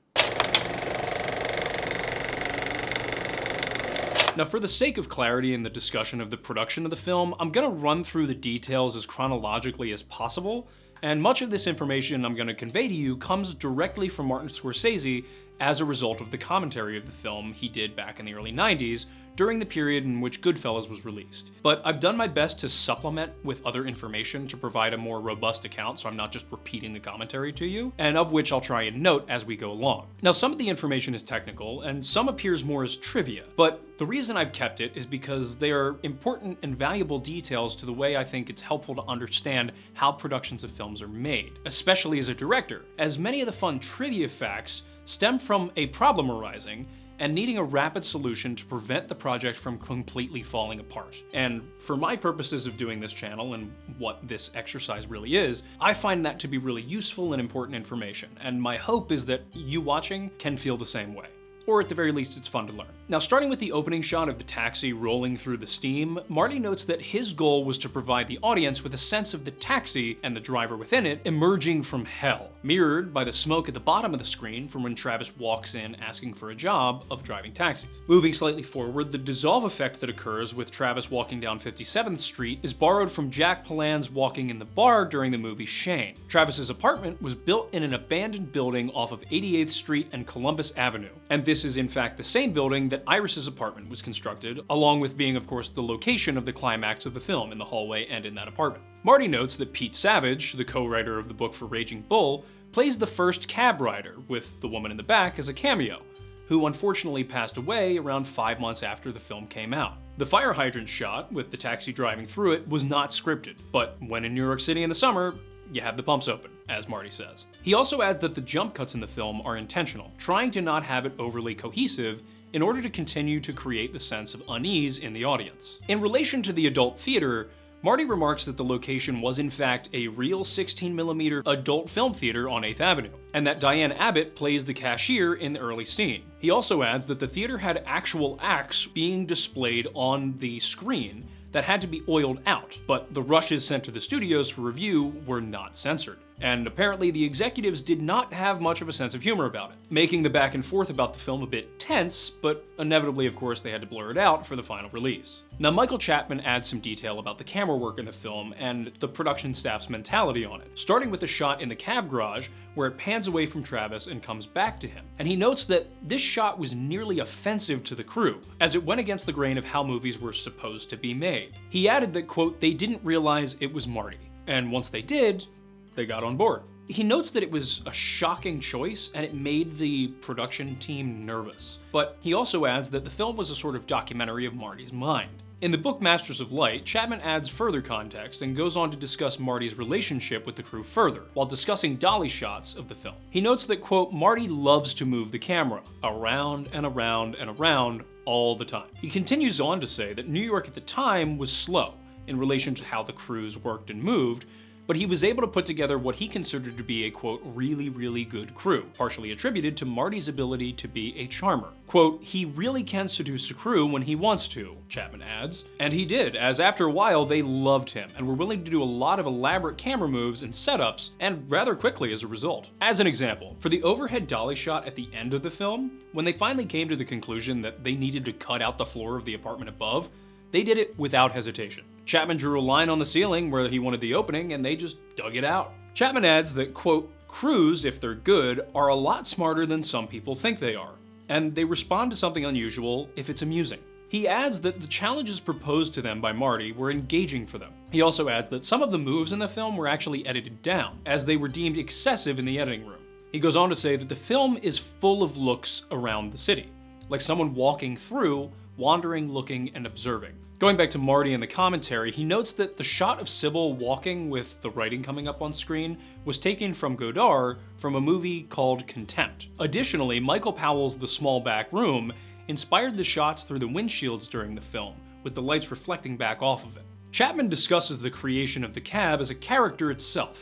Now, for the sake of clarity in the discussion of the production of the film, I'm going to run through the details as chronologically as possible, and much of this information I'm going to convey to you comes directly from Martin Scorsese as a result of the commentary of the film he did back in the early 90s, during the period in which Goodfellas was released. But I've done my best to supplement with other information to provide a more robust account, so I'm not just repeating the commentary to you, and of which I'll try and note as we go along. Now, some of the information is technical, and some appears more as trivia, but the reason I've kept it is because they are important and valuable details to the way I think it's helpful to understand how productions of films are made, especially as a director, as many of the fun trivia facts stem from a problem arising and needing a rapid solution to prevent the project from completely falling apart. And for my purposes of doing this channel and what this exercise really is, I find that to be really useful and important information, and my hope is that you watching can feel the same way. Or at the very least, it's fun to learn. Now, starting with the opening shot of the taxi rolling through the steam, Marty notes that his goal was to provide the audience with a sense of the taxi and the driver within it emerging from hell, mirrored by the smoke at the bottom of the screen from when Travis walks in asking for a job of driving taxis. Moving slightly forward, the dissolve effect that occurs with Travis walking down 57th Street is borrowed from Jack Palan's walking in the bar during the movie Shane. Travis's apartment was built in an abandoned building off of 88th Street and Columbus Avenue, and this is in fact the same building that Iris's apartment was constructed, along with being of course the location of the climax of the film in the hallway and in that apartment. Marty notes that Pete Savage, the co-writer of the book for Raging Bull, plays the first cab rider, with the woman in the back as a cameo, who unfortunately passed away around 5 months after the film came out. The fire hydrant shot, with the taxi driving through it, was not scripted, but when in New York City in the summer, you have the pumps open, as Marty says. He also adds that the jump cuts in the film are intentional, trying to not have it overly cohesive in order to continue to create the sense of unease in the audience. In relation to the adult theater, Marty remarks that the location was in fact a real 16mm adult film theater on 8th Avenue, and that Diane Abbott plays the cashier in the early scene. He also adds that the theater had actual acts being displayed on the screen that had to be oiled out, but the rushes sent to the studios for review were not censored. And apparently the executives did not have much of a sense of humor about it, making the back and forth about the film a bit tense, but inevitably, of course, they had to blur it out for the final release. Now, Michael Chapman adds some detail about the camera work in the film and the production staff's mentality on it, starting with the shot in the cab garage where it pans away from Travis and comes back to him. And he notes that this shot was nearly offensive to the crew, as it went against the grain of how movies were supposed to be made. He added that, quote, they didn't realize it was Marty, and once they did, they got on board. He notes that it was a shocking choice and it made the production team nervous. But he also adds that the film was a sort of documentary of Marty's mind. In the book Masters of Light, Chapman adds further context and goes on to discuss Marty's relationship with the crew further, while discussing dolly shots of the film. He notes that, quote, Marty loves to move the camera around and around and around all the time. He continues on to say that New York at the time was slow in relation to how the crews worked and moved, but he was able to put together what he considered to be a, quote, really, really good crew, partially attributed to Marty's ability to be a charmer. Quote, he really can seduce a crew when he wants to, Chapman adds. And he did, as after a while they loved him and were willing to do a lot of elaborate camera moves and setups, and rather quickly as a result. As an example, for the overhead dolly shot at the end of the film, when they finally came to the conclusion that they needed to cut out the floor of the apartment above, they did it without hesitation. Chapman drew a line on the ceiling where he wanted the opening, and they just dug it out. Chapman adds that, quote, crews, if they're good, are a lot smarter than some people think they are, and they respond to something unusual if it's amusing. He adds that the challenges proposed to them by Marty were engaging for them. He also adds that some of the moves in the film were actually edited down, as they were deemed excessive in the editing room. He goes on to say that the film is full of looks around the city, like someone walking through, wandering, looking, and observing. Going back to Marty in the commentary, he notes that the shot of Sybil walking with the writing coming up on screen was taken from Godard from a movie called Contempt. Additionally, Michael Powell's The Small Back Room inspired the shots through the windshields during the film, with the lights reflecting back off of it. Chapman discusses the creation of the cab as a character itself,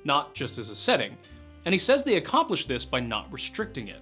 not just as a setting, and he says they accomplished this by not restricting it,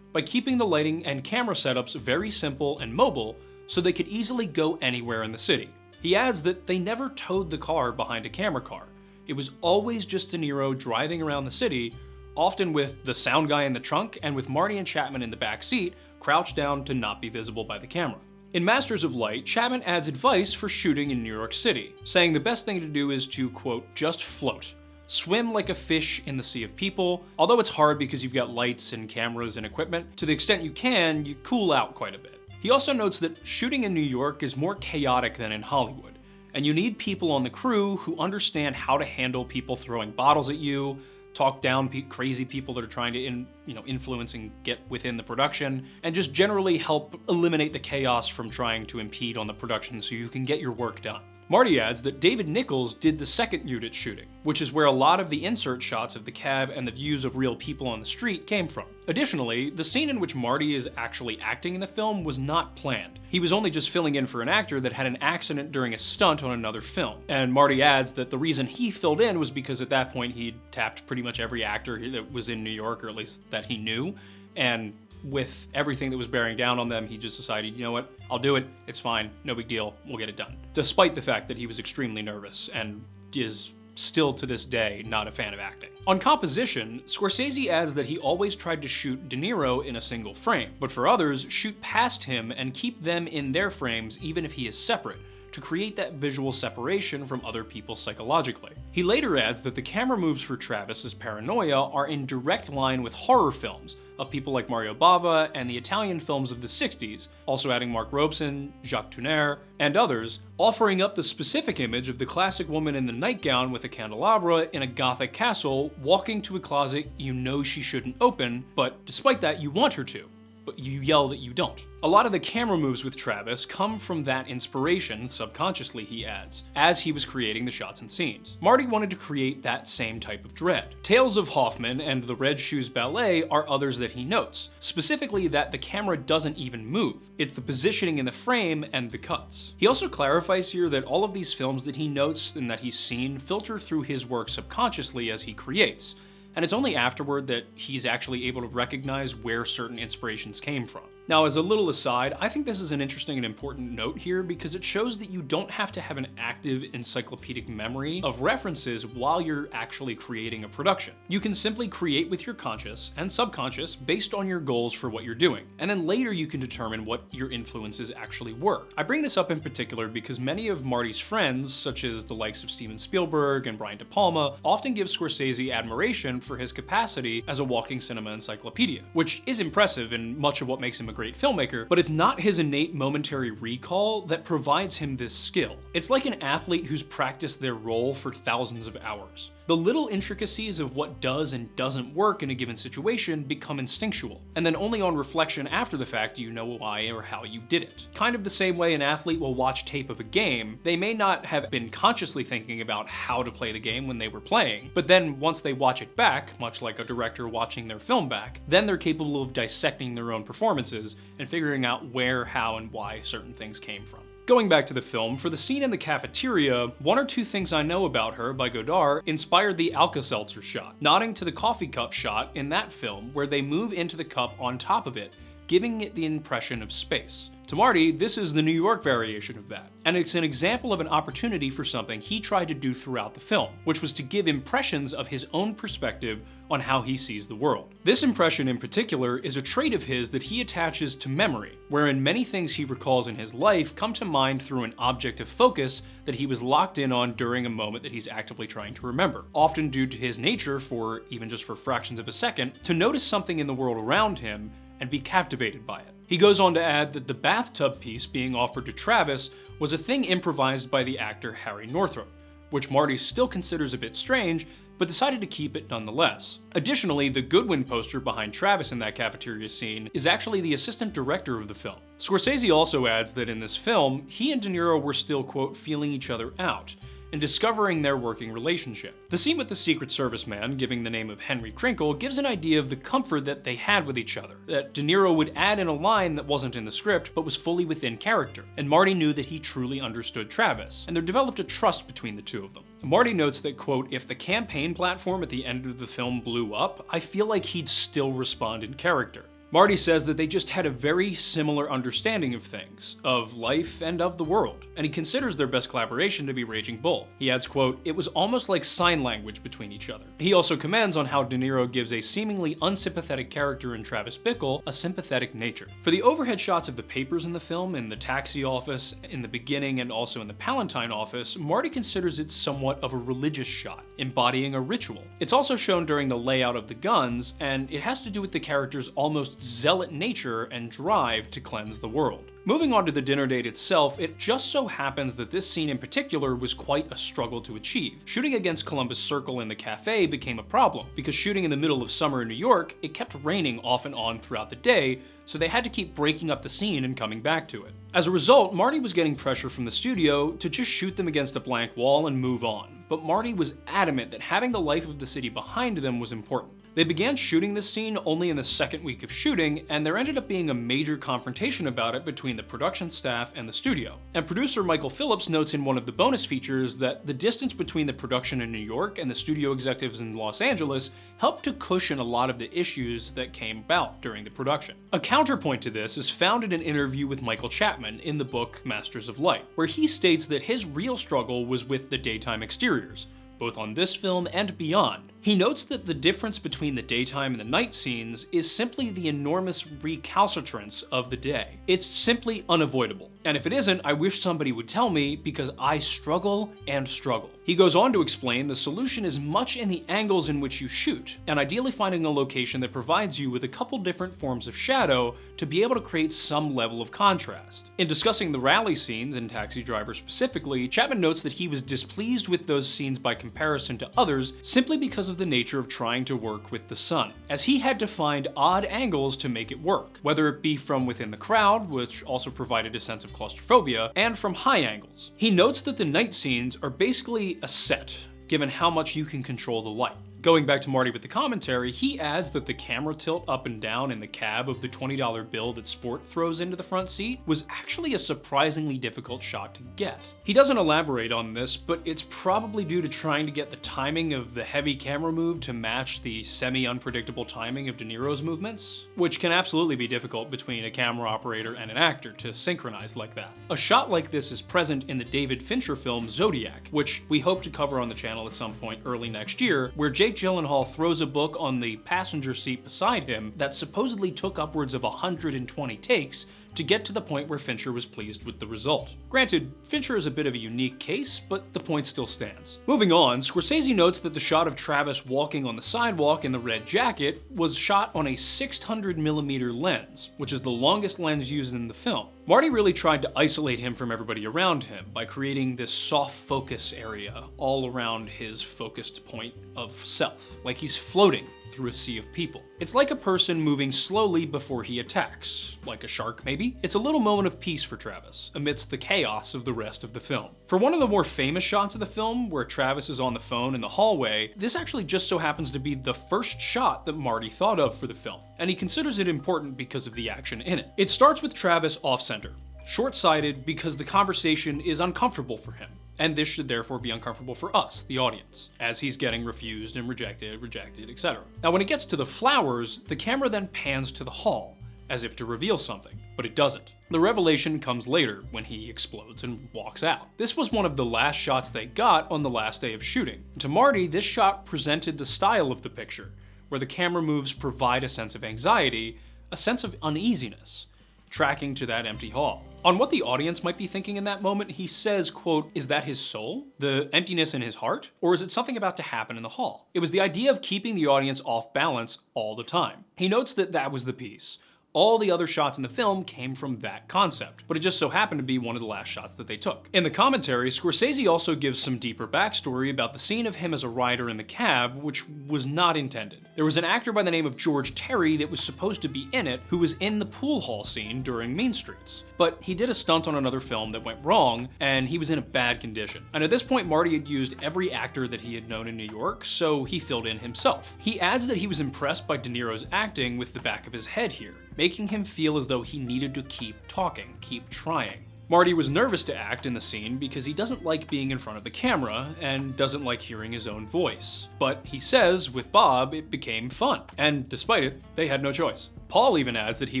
by keeping the lighting and camera setups very simple and mobile so they could easily go anywhere in the city. He adds that they never towed the car behind a camera car. It was always just De Niro driving around the city, often with the sound guy in the trunk and with Marty and Chapman in the back seat, crouched down to not be visible by the camera. In Masters of Light, Chapman adds advice for shooting in New York City, saying the best thing to do is to, quote, just float. Swim like a fish in the sea of people. Although it's hard because you've got lights and cameras and equipment, to the extent you can, you cool out quite a bit. He also notes that shooting in New York is more chaotic than in Hollywood, and you need people on the crew who understand how to handle people throwing bottles at you, talk down crazy people that are trying to influence and get within the production, and just generally help eliminate the chaos from trying to impede on the production so you can get your work done. Marty adds that David Nichols did the second unit shooting, which is where a lot of the insert shots of the cab and the views of real people on the street came from. Additionally, the scene in which Marty is actually acting in the film was not planned. He was only just filling in for an actor that had an accident during a stunt on another film. And Marty adds that the reason he filled in was because at that point he'd tapped pretty much every actor that was in New York, or at least that he knew, and with everything that was bearing down on them, he just decided, you know what, I'll do it, it's fine, no big deal, we'll get it done. Despite the fact that he was extremely nervous and is still to this day not a fan of acting. On composition, Scorsese adds that he always tried to shoot De Niro in a single frame, but for others, shoot past him and keep them in their frames even if he is separate, to create that visual separation from other people psychologically. He later adds that the camera moves for Travis's paranoia are in direct line with horror films of people like Mario Bava and the Italian films of the 60s, also adding Mark Robeson, Jacques Tourneur, and others, offering up the specific image of the classic woman in the nightgown with a candelabra in a gothic castle walking to a closet you know she shouldn't open, but despite that you want her to. but you yell that you don't. A lot of the camera moves with Travis come from that inspiration, subconsciously he adds, as he was creating the shots and scenes. Marty wanted to create that same type of dread. Tales of Hoffman and the Red Shoes Ballet are others that he notes, specifically that the camera doesn't even move. It's the positioning in the frame and the cuts. He also clarifies here that all of these films that he notes and that he's seen filter through his work subconsciously as he creates, and it's only afterward that he's actually able to recognize where certain inspirations came from. Now, as a little aside, I think this is an interesting and important note here because it shows that you don't have to have an active encyclopedic memory of references while you're actually creating a production. You can simply create with your conscious and subconscious based on your goals for what you're doing, and then later you can determine what your influences actually were. I bring this up in particular because many of Marty's friends, such as the likes of Steven Spielberg and Brian De Palma, often give Scorsese admiration for his capacity as a walking cinema encyclopedia, which is impressive and much of what makes him a great filmmaker, but it's not his innate momentary recall that provides him this skill. It's like an athlete who's practiced their role for thousands of hours. The little intricacies of what does and doesn't work in a given situation become instinctual, and then only on reflection after the fact do you know why or how you did it. Kind of the same way an athlete will watch tape of a game, they may not have been consciously thinking about how to play the game when they were playing, but then once they watch it back, much like a director watching their film back, then they're capable of dissecting their own performances and figuring out where, how, and why certain things came from. Going back to the film, for the scene in the cafeteria, One or Two Things I Know About Her by Godard inspired the Alka-Seltzer shot, nodding to the coffee cup shot in that film where they move into the cup on top of it, giving it the impression of space. To Marty, this is the New York variation of that, and it's an example of an opportunity for something he tried to do throughout the film, which was to give impressions of his own perspective on how he sees the world. This impression in particular is a trait of his that he attaches to memory, wherein many things he recalls in his life come to mind through an object of focus that he was locked in on during a moment that he's actively trying to remember, often due to his nature for, even just for fractions of a second, to notice something in the world around him and be captivated by it. He goes on to add that the bathtub piece being offered to Travis was a thing improvised by the actor Harry Northrop, which Marty still considers a bit strange, but decided to keep it nonetheless. Additionally, the Goodwin poster behind Travis in that cafeteria scene is actually the assistant director of the film. Scorsese also adds that in this film, he and De Niro were still, quote, feeling each other out, and discovering their working relationship. The scene with the Secret Service man, giving the name of Henry Crinkle, gives an idea of the comfort that they had with each other, that De Niro would add in a line that wasn't in the script but was fully within character, and Marty knew that he truly understood Travis, and there developed a trust between the two of them. Marty notes that, quote, if the campaign platform at the end of the film blew up, I feel like he'd still respond in character. Marty says that they just had a very similar understanding of things, of life and of the world, and he considers their best collaboration to be Raging Bull. He adds, quote, it was almost like sign language between each other. He also commends on how De Niro gives a seemingly unsympathetic character in Travis Bickle a sympathetic nature. For the overhead shots of the papers in the film, in the taxi office, in the beginning, and also in the Palatine office, Marty considers it somewhat of a religious shot, embodying a ritual. It's also shown during the layout of the guns, and it has to do with the character's almost zealot nature and drive to cleanse the world. Moving on to the dinner date itself, it just so happens that this scene in particular was quite a struggle to achieve. Shooting against Columbus Circle in the cafe became a problem, because shooting in the middle of summer in New York, it kept raining off and on throughout the day, so they had to keep breaking up the scene and coming back to it. As a result, Marty was getting pressure from the studio to just shoot them against a blank wall and move on, but Marty was adamant that having the life of the city behind them was important. They began shooting this scene only in the second week of shooting, and there ended up being a major confrontation about it between the production staff and the studio. And producer Michael Phillips notes in one of the bonus features that the distance between the production in New York and the studio executives in Los Angeles helped to cushion a lot of the issues that came about during the production. A counterpoint to this is found in an interview with Michael Chapman in the book Masters of Light, where he states that his real struggle was with the daytime exteriors, both on this film and beyond. He notes that the difference between the daytime and the night scenes is simply the enormous recalcitrance of the day. It's simply unavoidable. And if it isn't, I wish somebody would tell me because I struggle and struggle. He goes on to explain the solution is much in the angles in which you shoot, and ideally finding a location that provides you with a couple different forms of shadow to be able to create some level of contrast. In discussing the rally scenes in Taxi Driver specifically, Chapman notes that he was displeased with those scenes by comparison to others simply because of the nature of trying to work with the sun, as he had to find odd angles to make it work, whether it be from within the crowd, which also provided a sense of claustrophobia, and from high angles. He notes that the night scenes are basically a set, given how much you can control the light. Going back to Marty with the commentary, he adds that the camera tilt up and down in the cab of the $20 bill that Sport throws into the front seat was actually a surprisingly difficult shot to get. He doesn't elaborate on this, but it's probably due to trying to get the timing of the heavy camera move to match the semi-unpredictable timing of De Niro's movements, which can absolutely be difficult between a camera operator and an actor to synchronize like that. A shot like this is present in the David Fincher film Zodiac, which we hope to cover on the channel at some point early next year, where Jake Gyllenhaal throws a book on the passenger seat beside him that supposedly took upwards of 120 takes to get to the point where Fincher was pleased with the result. Granted, Fincher is a bit of a unique case, but the point still stands. Moving on, Scorsese notes that the shot of Travis walking on the sidewalk in the red jacket was shot on a 600mm lens, which is the longest lens used in the film. Marty really tried to isolate him from everybody around him by creating this soft focus area all around his focused point of self, like he's floating through a sea of people. It's like a person moving slowly before he attacks, like a shark maybe. It's a little moment of peace for Travis, amidst the chaos of the rest of the film. For one of the more famous shots of the film, where Travis is on the phone in the hallway, this actually just so happens to be the first shot that Marty thought of for the film, and he considers it important because of the action in it. It starts with Travis off-center, short-sighted because the conversation is uncomfortable for him. And this should therefore be uncomfortable for us, the audience, as he's getting refused and rejected, etc. Now when it gets to the flowers, the camera then pans to the hall, as if to reveal something, but it doesn't. The revelation comes later, when he explodes and walks out. This was one of the last shots they got on the last day of shooting. To Marty, this shot presented the style of the picture, where the camera moves provide a sense of anxiety, a sense of uneasiness, tracking to that empty hall. On what the audience might be thinking in that moment, he says, quote, "Is that his soul? The emptiness in his heart? Or is it something about to happen in the hall?" It was the idea of keeping the audience off balance all the time. He notes that that was the piece. All the other shots in the film came from that concept, but it just so happened to be one of the last shots that they took. In the commentary, Scorsese also gives some deeper backstory about the scene of him as a rider in the cab, which was not intended. There was an actor by the name of George Terry that was supposed to be in it, who was in the pool hall scene during Mean Streets. But he did a stunt on another film that went wrong, and he was in a bad condition. And at this point, Marty had used every actor that he had known in New York, so he filled in himself. He adds that he was impressed by De Niro's acting with the back of his head here, making him feel as though he needed to keep talking, keep trying. Marty was nervous to act in the scene because he doesn't like being in front of the camera and doesn't like hearing his own voice. But he says, with Bob, it became fun. And despite it, they had no choice. Paul even adds that he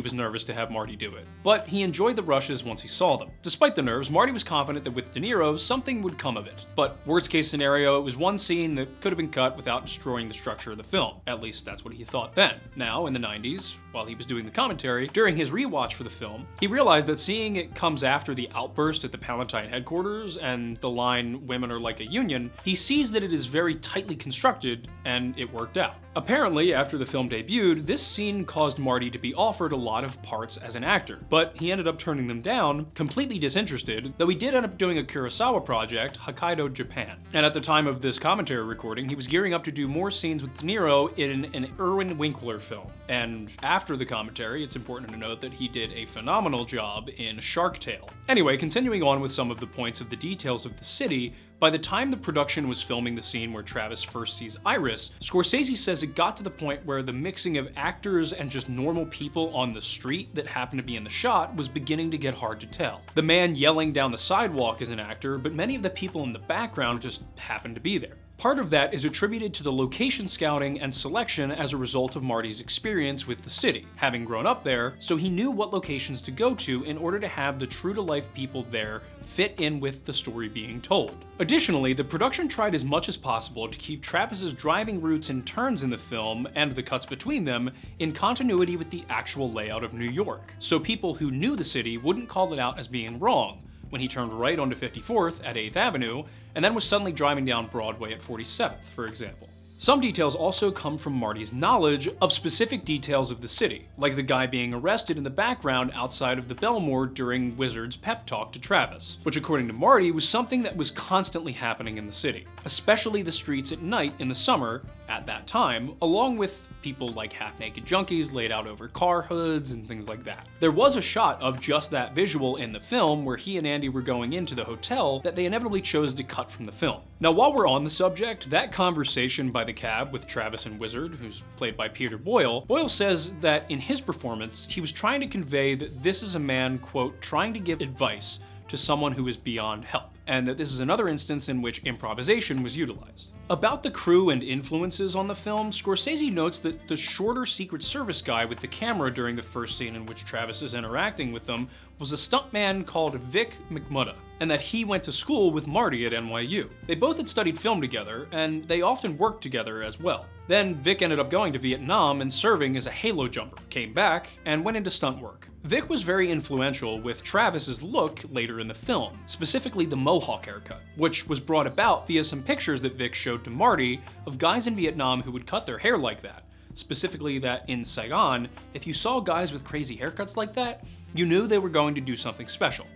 was nervous to have Marty do it, but he enjoyed the rushes once he saw them. Despite the nerves, Marty was confident that with De Niro, something would come of it. But worst case scenario, it was one scene that could have been cut without destroying the structure of the film. At least that's what he thought then. Now, in the 90s, while he was doing the commentary, during his rewatch for the film, he realized that seeing it comes after the outburst at the Palatine headquarters and the line, "Women are like a union," he sees that it is very tightly constructed, and it worked out. Apparently, after the film debuted, this scene caused Marty to be offered a lot of parts as an actor, but he ended up turning them down, completely disinterested, though he did end up doing a Kurosawa project, Hokkaido, Japan. And at the time of this commentary recording, he was gearing up to do more scenes with De Niro in an Irwin Winkler film. And after the commentary, it's important to note that he did a phenomenal job in Shark Tale. Anyway, continuing on with some of the points of the details of the city, by the time the production was filming the scene where Travis first sees Iris, Scorsese says it got to the point where the mixing of actors and just normal people on the street that happened to be in the shot was beginning to get hard to tell. The man yelling down the sidewalk is an actor, but many of the people in the background just happened to be there. Part of that is attributed to the location scouting and selection as a result of Marty's experience with the city, having grown up there, so he knew what locations to go to in order to have the true-to-life people there fit in with the story being told. Additionally, the production tried as much as possible to keep Travis's driving routes and turns in the film, and the cuts between them, in continuity with the actual layout of New York, so people who knew the city wouldn't call it out as being wrong when he turned right onto 54th at 8th Avenue, and then was suddenly driving down Broadway at 47th, for example. Some details also come from Marty's knowledge of specific details of the city, like the guy being arrested in the background outside of the Belmore during Wizard's pep talk to Travis, which according to Marty was something that was constantly happening in the city, especially the streets at night in the summer at that time, along with people like half-naked junkies laid out over car hoods and things like that. There was a shot of just that visual in the film where he and Andy were going into the hotel that they inevitably chose to cut from the film. Now, while we're on the subject, that conversation by the cab with Travis and Wizard, who's played by Peter Boyle, Boyle says that in his performance, he was trying to convey that this is a man, quote, trying to give advice to someone who is beyond help, and that this is another instance in which improvisation was utilized. About the crew and influences on the film, Scorsese notes that the shorter Secret Service guy with the camera during the first scene in which Travis is interacting with them was a stuntman called Vic McMurdo, and that he went to school with Marty at NYU. They both had studied film together, and they often worked together as well. Then Vic ended up going to Vietnam and serving as a halo jumper, came back, and went into stunt work. Vic was very influential with Travis's look later in the film, specifically the mohawk haircut, which was brought about via some pictures that Vic showed to Marty of guys in Vietnam who would cut their hair like that. Specifically that in Saigon, if you saw guys with crazy haircuts like that, you knew they were going to do something special.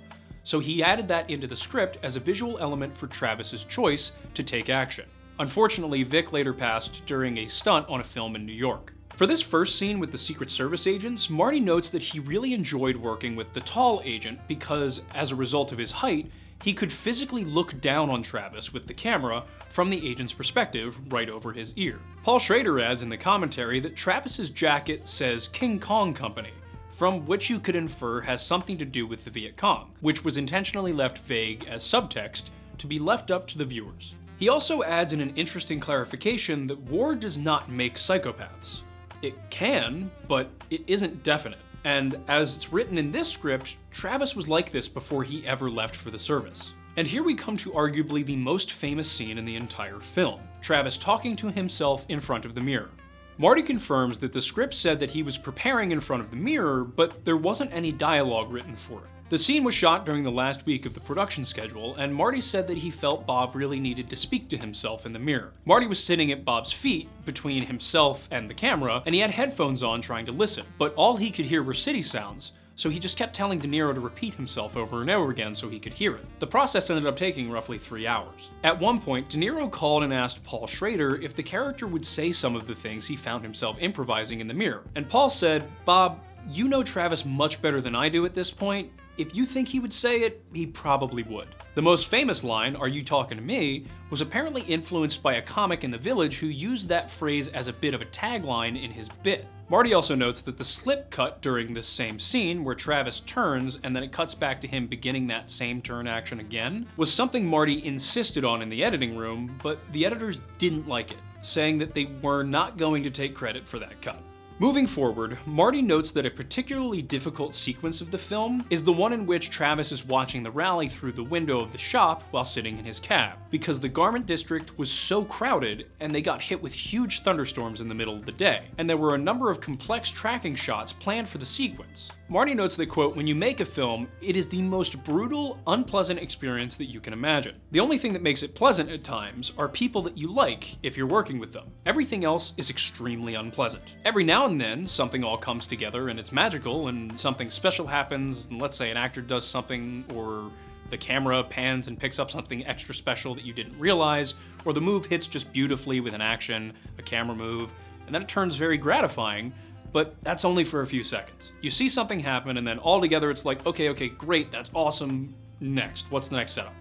So he added that into the script as a visual element for Travis's choice to take action. Unfortunately, Vic later passed during a stunt on a film in New York. For this first scene with the Secret Service agents, Marty notes that he really enjoyed working with the tall agent because, as a result of his height, he could physically look down on Travis with the camera from the agent's perspective right over his ear. Paul Schrader adds in the commentary that Travis's jacket says King Kong Company, from which you could infer has something to do with the Viet Cong, which was intentionally left vague as subtext to be left up to the viewers. He also adds in an interesting clarification that war does not make psychopaths. It can, but it isn't definite. And as it's written in this script, Travis was like this before he ever left for the service. And here we come to arguably the most famous scene in the entire film, Travis talking to himself in front of the mirror. Marty confirms that the script said that he was preparing in front of the mirror, but there wasn't any dialogue written for it. The scene was shot during the last week of the production schedule, and Marty said that he felt Bob really needed to speak to himself in the mirror. Marty was sitting at Bob's feet, between himself and the camera, and he had headphones on trying to listen, but all he could hear were city sounds, so he just kept telling De Niro to repeat himself over and over again so he could hear it. The process ended up taking roughly 3 hours. At one point, De Niro called and asked Paul Schrader if the character would say some of the things he found himself improvising in the mirror, and Paul said, "Bob, you know Travis much better than I do at this point. If you think he would say it, he probably would." The most famous line, "Are you talking to me?" was apparently influenced by a comic in the Village who used that phrase as a bit of a tagline in his bit. Marty also notes that the slip cut during this same scene, where Travis turns and then it cuts back to him beginning that same turn action again, was something Marty insisted on in the editing room, but the editors didn't like it, saying that they were not going to take credit for that cut. Moving forward, Marty notes that a particularly difficult sequence of the film is the one in which Travis is watching the rally through the window of the shop while sitting in his cab, because the garment district was so crowded and they got hit with huge thunderstorms in the middle of the day, and there were a number of complex tracking shots planned for the sequence. Marty notes that, quote, "When you make a film, it is the most brutal, unpleasant experience that you can imagine. The only thing that makes it pleasant at times are people that you like if you're working with them. Everything else is extremely unpleasant. Every now and then, something all comes together and it's magical and something special happens, and let's say an actor does something, or the camera pans and picks up something extra special that you didn't realize, or the move hits just beautifully with an action, a camera move, and then it turns very gratifying, but that's only for a few seconds. You see something happen and then all together it's like, okay, great, that's awesome, next, what's the next setup?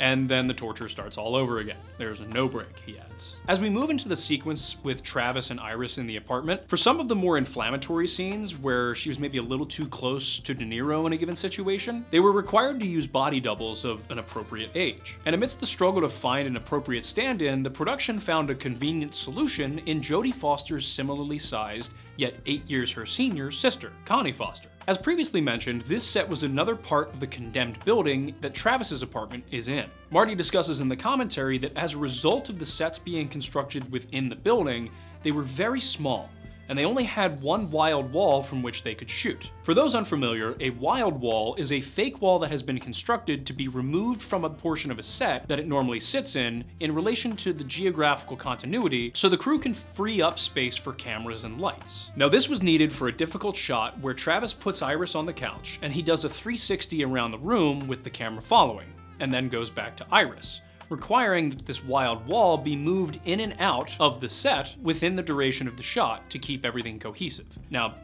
And then the torture starts all over again. There's no break," he adds. As we move into the sequence with Travis and Iris in the apartment, for some of the more inflammatory scenes where she was maybe a little too close to De Niro in a given situation, they were required to use body doubles of an appropriate age. And amidst the struggle to find an appropriate stand-in, the production found a convenient solution in Jodie Foster's similarly sized, yet 8 years her senior, sister, Connie Foster. As previously mentioned, this set was another part of the condemned building that Travis's apartment is in. Marty discusses in the commentary that as a result of the sets being constructed within the building, they were very small, and they only had one wild wall from which they could shoot. For those unfamiliar, a wild wall is a fake wall that has been constructed to be removed from a portion of a set that it normally sits in relation to the geographical continuity, so the crew can free up space for cameras and lights. Now this was needed for a difficult shot where Travis puts Iris on the couch, and he does a 360 around the room with the camera following, and then goes back to Iris, requiring that this wild wall be moved in and out of the set within the duration of the shot to keep everything cohesive. Now,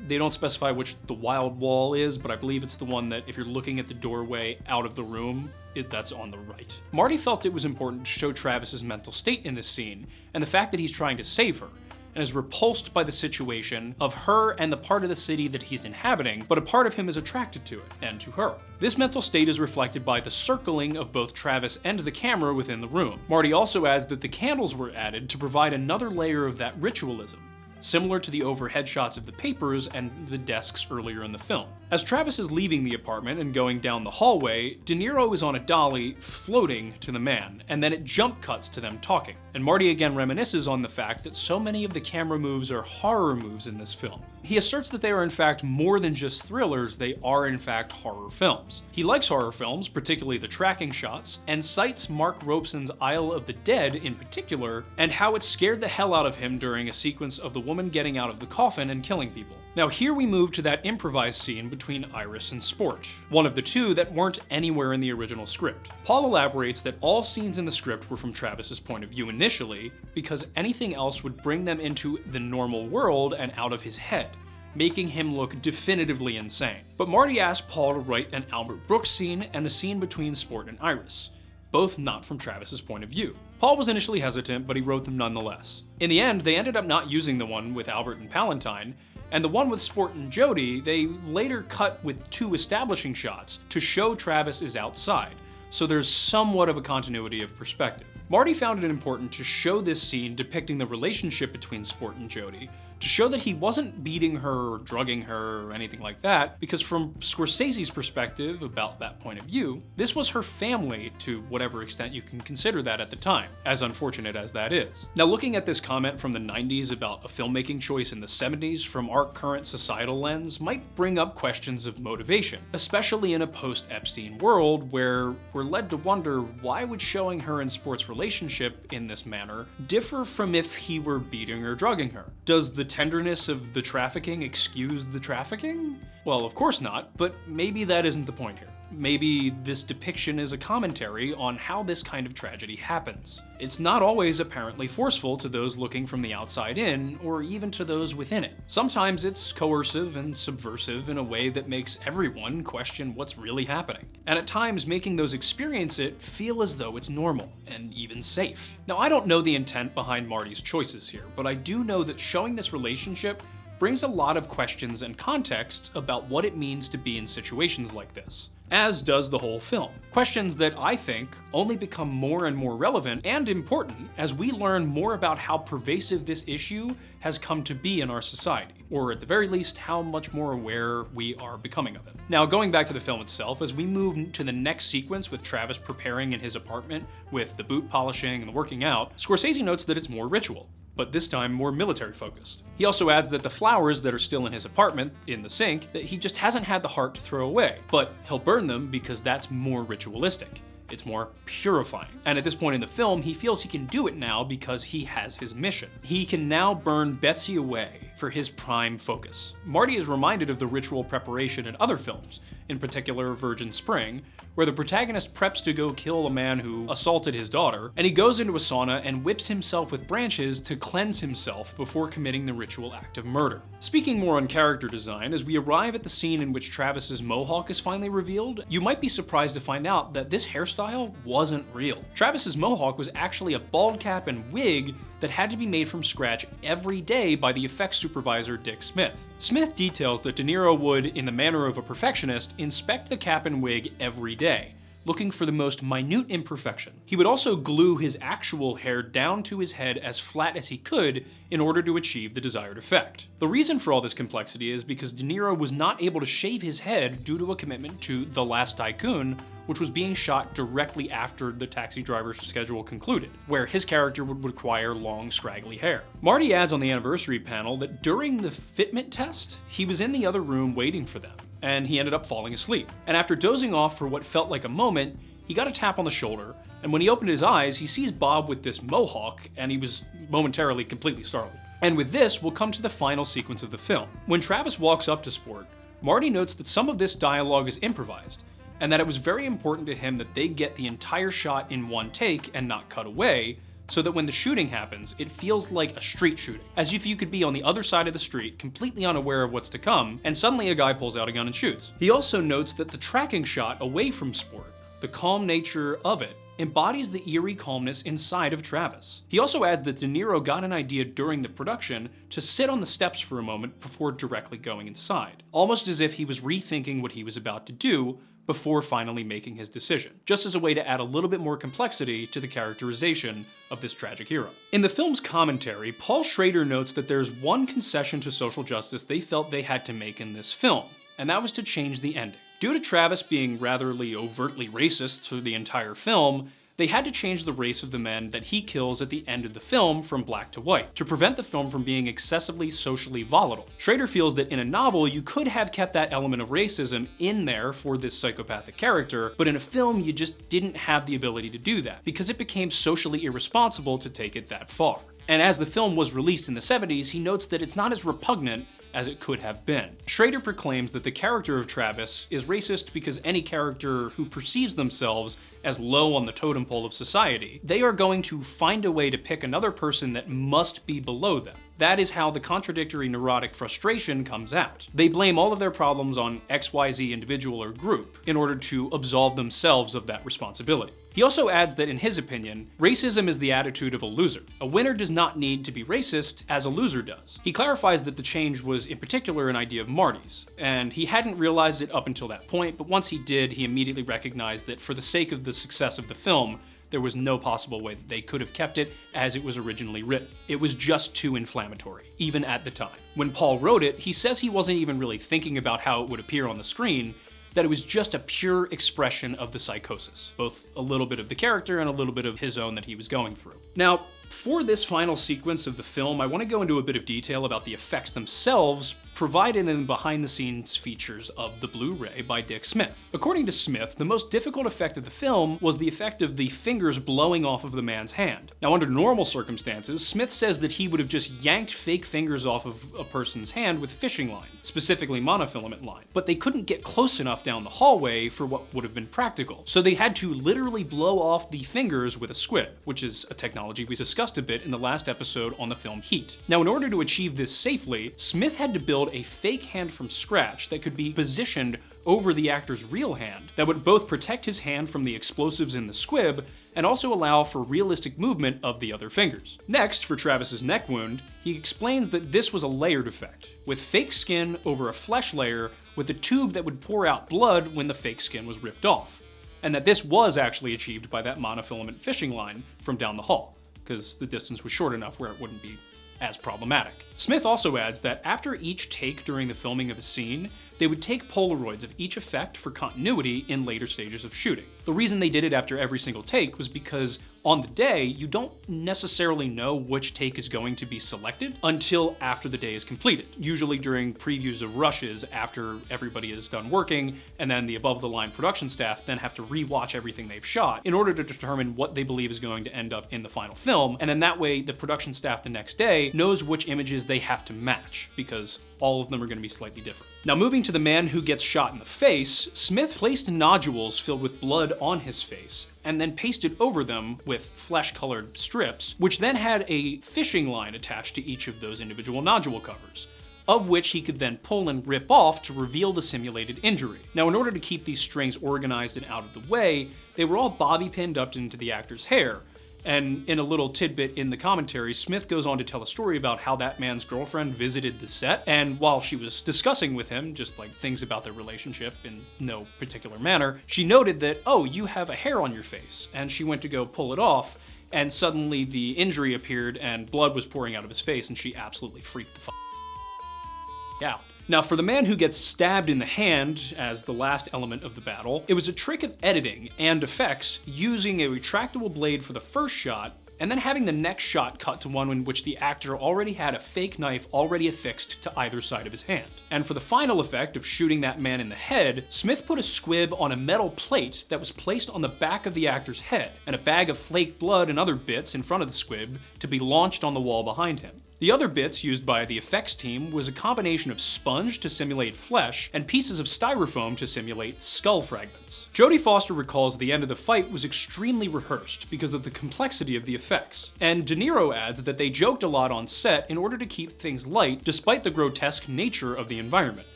they don't specify which the wild wall is, but I believe it's the one that if you're looking at the doorway out of the room, that's on the right. Marty felt it was important to show Travis's mental state in this scene, and the fact that he's trying to save her, and is repulsed by the situation of her and the part of the city that he's inhabiting, but a part of him is attracted to it, and to her. This mental state is reflected by the circling of both Travis and the camera within the room. Marty also adds that the candles were added to provide another layer of that ritualism, similar to the overhead shots of the papers and the desks earlier in the film. As Travis is leaving the apartment and going down the hallway, De Niro is on a dolly floating to the man, and then it jump cuts to them talking. And Marty again reminisces on the fact that so many of the camera moves are horror moves in this film. He asserts that they are in fact more than just thrillers, they are in fact horror films. He likes horror films, particularly the tracking shots, and cites Mark Robson's Isle of the Dead in particular, and how it scared the hell out of him during a sequence of the woman getting out of the coffin and killing people. Now here we move to that improvised scene between Iris and Sport, one of the two that weren't anywhere in the original script. Paul elaborates that all scenes in the script were from Travis's point of view initially, because anything else would bring them into the normal world and out of his head, making him look definitively insane. But Marty asked Paul to write an Albert Brooks scene and a scene between Sport and Iris, both not from Travis's point of view. Paul was initially hesitant, but he wrote them nonetheless. In the end, they ended up not using the one with Albert and Palantine, and the one with Sport and Jody, they later cut with 2 establishing shots to show Travis is outside, so there's somewhat of a continuity of perspective. Marty found it important to show this scene depicting the relationship between Sport and Jody, to show that he wasn't beating her or drugging her or anything like that, because from Scorsese's perspective about that point of view, this was her family to whatever extent you can consider that at the time, as unfortunate as that is. Now looking at this comment from the 90s about a filmmaking choice in the 70s from our current societal lens might bring up questions of motivation, especially in a post-Epstein world where we're led to wonder why would showing her and Sport's relationship in this manner differ from if he were beating or drugging her? Does the tenderness of the trafficking excuse the trafficking? Well, of course not, but maybe that isn't the point here. Maybe this depiction is a commentary on how this kind of tragedy happens. It's not always apparently forceful to those looking from the outside in, or even to those within it. Sometimes it's coercive and subversive in a way that makes everyone question what's really happening, and at times making those experience it feel as though it's normal, and even safe. Now, I don't know the intent behind Marty's choices here, but I do know that showing this relationship brings a lot of questions and context about what it means to be in situations like this, as does the whole film. Questions that I think only become more and more relevant and important as we learn more about how pervasive this issue has come to be in our society, or at the very least, how much more aware we are becoming of it. Now, going back to the film itself, as we move to the next sequence with Travis preparing in his apartment with the boot polishing and the working out, Scorsese notes that it's more ritual, but this time more military focused. He also adds that the flowers that are still in his apartment, in the sink, that he just hasn't had the heart to throw away, but he'll burn them because that's more ritualistic. It's more purifying. And at this point in the film, he feels he can do it now because he has his mission. He can now burn Betsy away for his prime focus. Marty is reminded of the ritual preparation in other films, in particular Virgin Spring, where the protagonist preps to go kill a man who assaulted his daughter, and he goes into a sauna and whips himself with branches to cleanse himself before committing the ritual act of murder. Speaking more on character design, as we arrive at the scene in which Travis's mohawk is finally revealed, you might be surprised to find out that this hairstyle wasn't real. Travis's mohawk was actually a bald cap and wig that had to be made from scratch every day by the effects supervisor Dick Smith. Smith details that De Niro would, in the manner of a perfectionist, inspect the cap and wig every day, looking for the most minute imperfection. He would also glue his actual hair down to his head as flat as he could in order to achieve the desired effect. The reason for all this complexity is because De Niro was not able to shave his head due to a commitment to The Last Tycoon, which was being shot directly after the Taxi Driver's schedule concluded, where his character would require long, scraggly hair. Marty adds on the anniversary panel that during the fitment test, he was in the other room waiting for them, and he ended up falling asleep. And after dozing off for what felt like a moment, he got a tap on the shoulder, and when he opened his eyes, he sees Bob with this mohawk, and he was momentarily completely startled. And with this, we'll come to the final sequence of the film. When Travis walks up to Sport, Marty notes that some of this dialogue is improvised, and that it was very important to him that they get the entire shot in one take and not cut away, so that when the shooting happens, it feels like a street shooting, as if you could be on the other side of the street, completely unaware of what's to come, and suddenly a guy pulls out a gun and shoots. He also notes that the tracking shot away from Sport, the calm nature of it, embodies the eerie calmness inside of Travis. He also adds that De Niro got an idea during the production to sit on the steps for a moment before directly going inside, almost as if he was rethinking what he was about to do before finally making his decision, just as a way to add a little bit more complexity to the characterization of this tragic hero. In the film's commentary, Paul Schrader notes that there's one concession to social justice they felt they had to make in this film, and that was to change the ending. Due to Travis being ratherly overtly racist through the entire film, they had to change the race of the men that he kills at the end of the film from black to white, to prevent the film from being excessively socially volatile. Schrader feels that in a novel, you could have kept that element of racism in there for this psychopathic character, but in a film, you just didn't have the ability to do that, because it became socially irresponsible to take it that far. And as the film was released in the 70s, he notes that it's not as repugnant as it could have been. Schrader proclaims that the character of Travis is racist because any character who perceives themselves as low on the totem pole of society, they are going to find a way to pick another person that must be below them. That is how the contradictory neurotic frustration comes out. They blame all of their problems on XYZ individual or group in order to absolve themselves of that responsibility. He also adds that in his opinion, racism is the attitude of a loser. A winner does not need to be racist as a loser does. He clarifies that the change was in particular an idea of Marty's, and he hadn't realized it up until that point, but once he did, he immediately recognized that for the sake of the success of the film, there was no possible way that they could have kept it as it was originally written. It was just too inflammatory, even at the time. When Paul wrote it, he says he wasn't even really thinking about how it would appear on the screen, that it was just a pure expression of the psychosis, both a little bit of the character and a little bit of his own that he was going through. Now, for this final sequence of the film, I want to go into a bit of detail about the effects themselves provided in the behind-the-scenes features of the Blu-ray by Dick Smith. According to Smith, the most difficult effect of the film was the effect of the fingers blowing off of the man's hand. Now, under normal circumstances, Smith says that he would have just yanked fake fingers off of a person's hand with fishing line, specifically monofilament line, but they couldn't get close enough down the hallway for what would have been practical, so they had to literally blow off the fingers with a squib, which is a technology we discussed a bit in the last episode on the film Heat. Now, in order to achieve this safely, Smith had to build a fake hand from scratch that could be positioned over the actor's real hand that would both protect his hand from the explosives in the squib and also allow for realistic movement of the other fingers. Next, for Travis's neck wound, he explains that this was a layered effect, with fake skin over a flesh layer with a tube that would pour out blood when the fake skin was ripped off, and that this was actually achieved by that monofilament fishing line from down the hall, because the distance was short enough where it wouldn't be as problematic. Smith also adds that after each take during the filming of a scene, they would take Polaroids of each effect for continuity in later stages of shooting. The reason they did it after every single take was because on the day, you don't necessarily know which take is going to be selected until after the day is completed, usually during previews of rushes after everybody is done working, and then the above-the-line production staff then have to re-watch everything they've shot in order to determine what they believe is going to end up in the final film, and then that way the production staff the next day knows which images they have to match, because all of them are going to be slightly different. Now, moving to the man who gets shot in the face, Smith placed nodules filled with blood on his face and then pasted over them with flesh-colored strips, which then had a fishing line attached to each of those individual nodule covers, of which he could then pull and rip off to reveal the simulated injury. Now, in order to keep these strings organized and out of the way, they were all bobby pinned up into the actor's hair, And in a little tidbit in the commentary, Smith goes on to tell a story about how that man's girlfriend visited the set, and while she was discussing with him, just like things about their relationship in no particular manner, she noted that, oh, you have a hair on your face, and she went to go pull it off, and suddenly the injury appeared and blood was pouring out of his face, and she absolutely freaked the out. Now, for the man who gets stabbed in the hand as the last element of the battle, it was a trick of editing and effects using a retractable blade for the first shot, and then having the next shot cut to one in which the actor already had a fake knife already affixed to either side of his hand. And for the final effect of shooting that man in the head, Smith put a squib on a metal plate that was placed on the back of the actor's head, and a bag of flake blood and other bits in front of the squib to be launched on the wall behind him. The other bits used by the effects team was a combination of sponge to simulate flesh and pieces of styrofoam to simulate skull fragments. Jodie Foster recalls the end of the fight was extremely rehearsed because of the complexity of the effects, and De Niro adds that they joked a lot on set in order to keep things light despite the grotesque nature of the environment,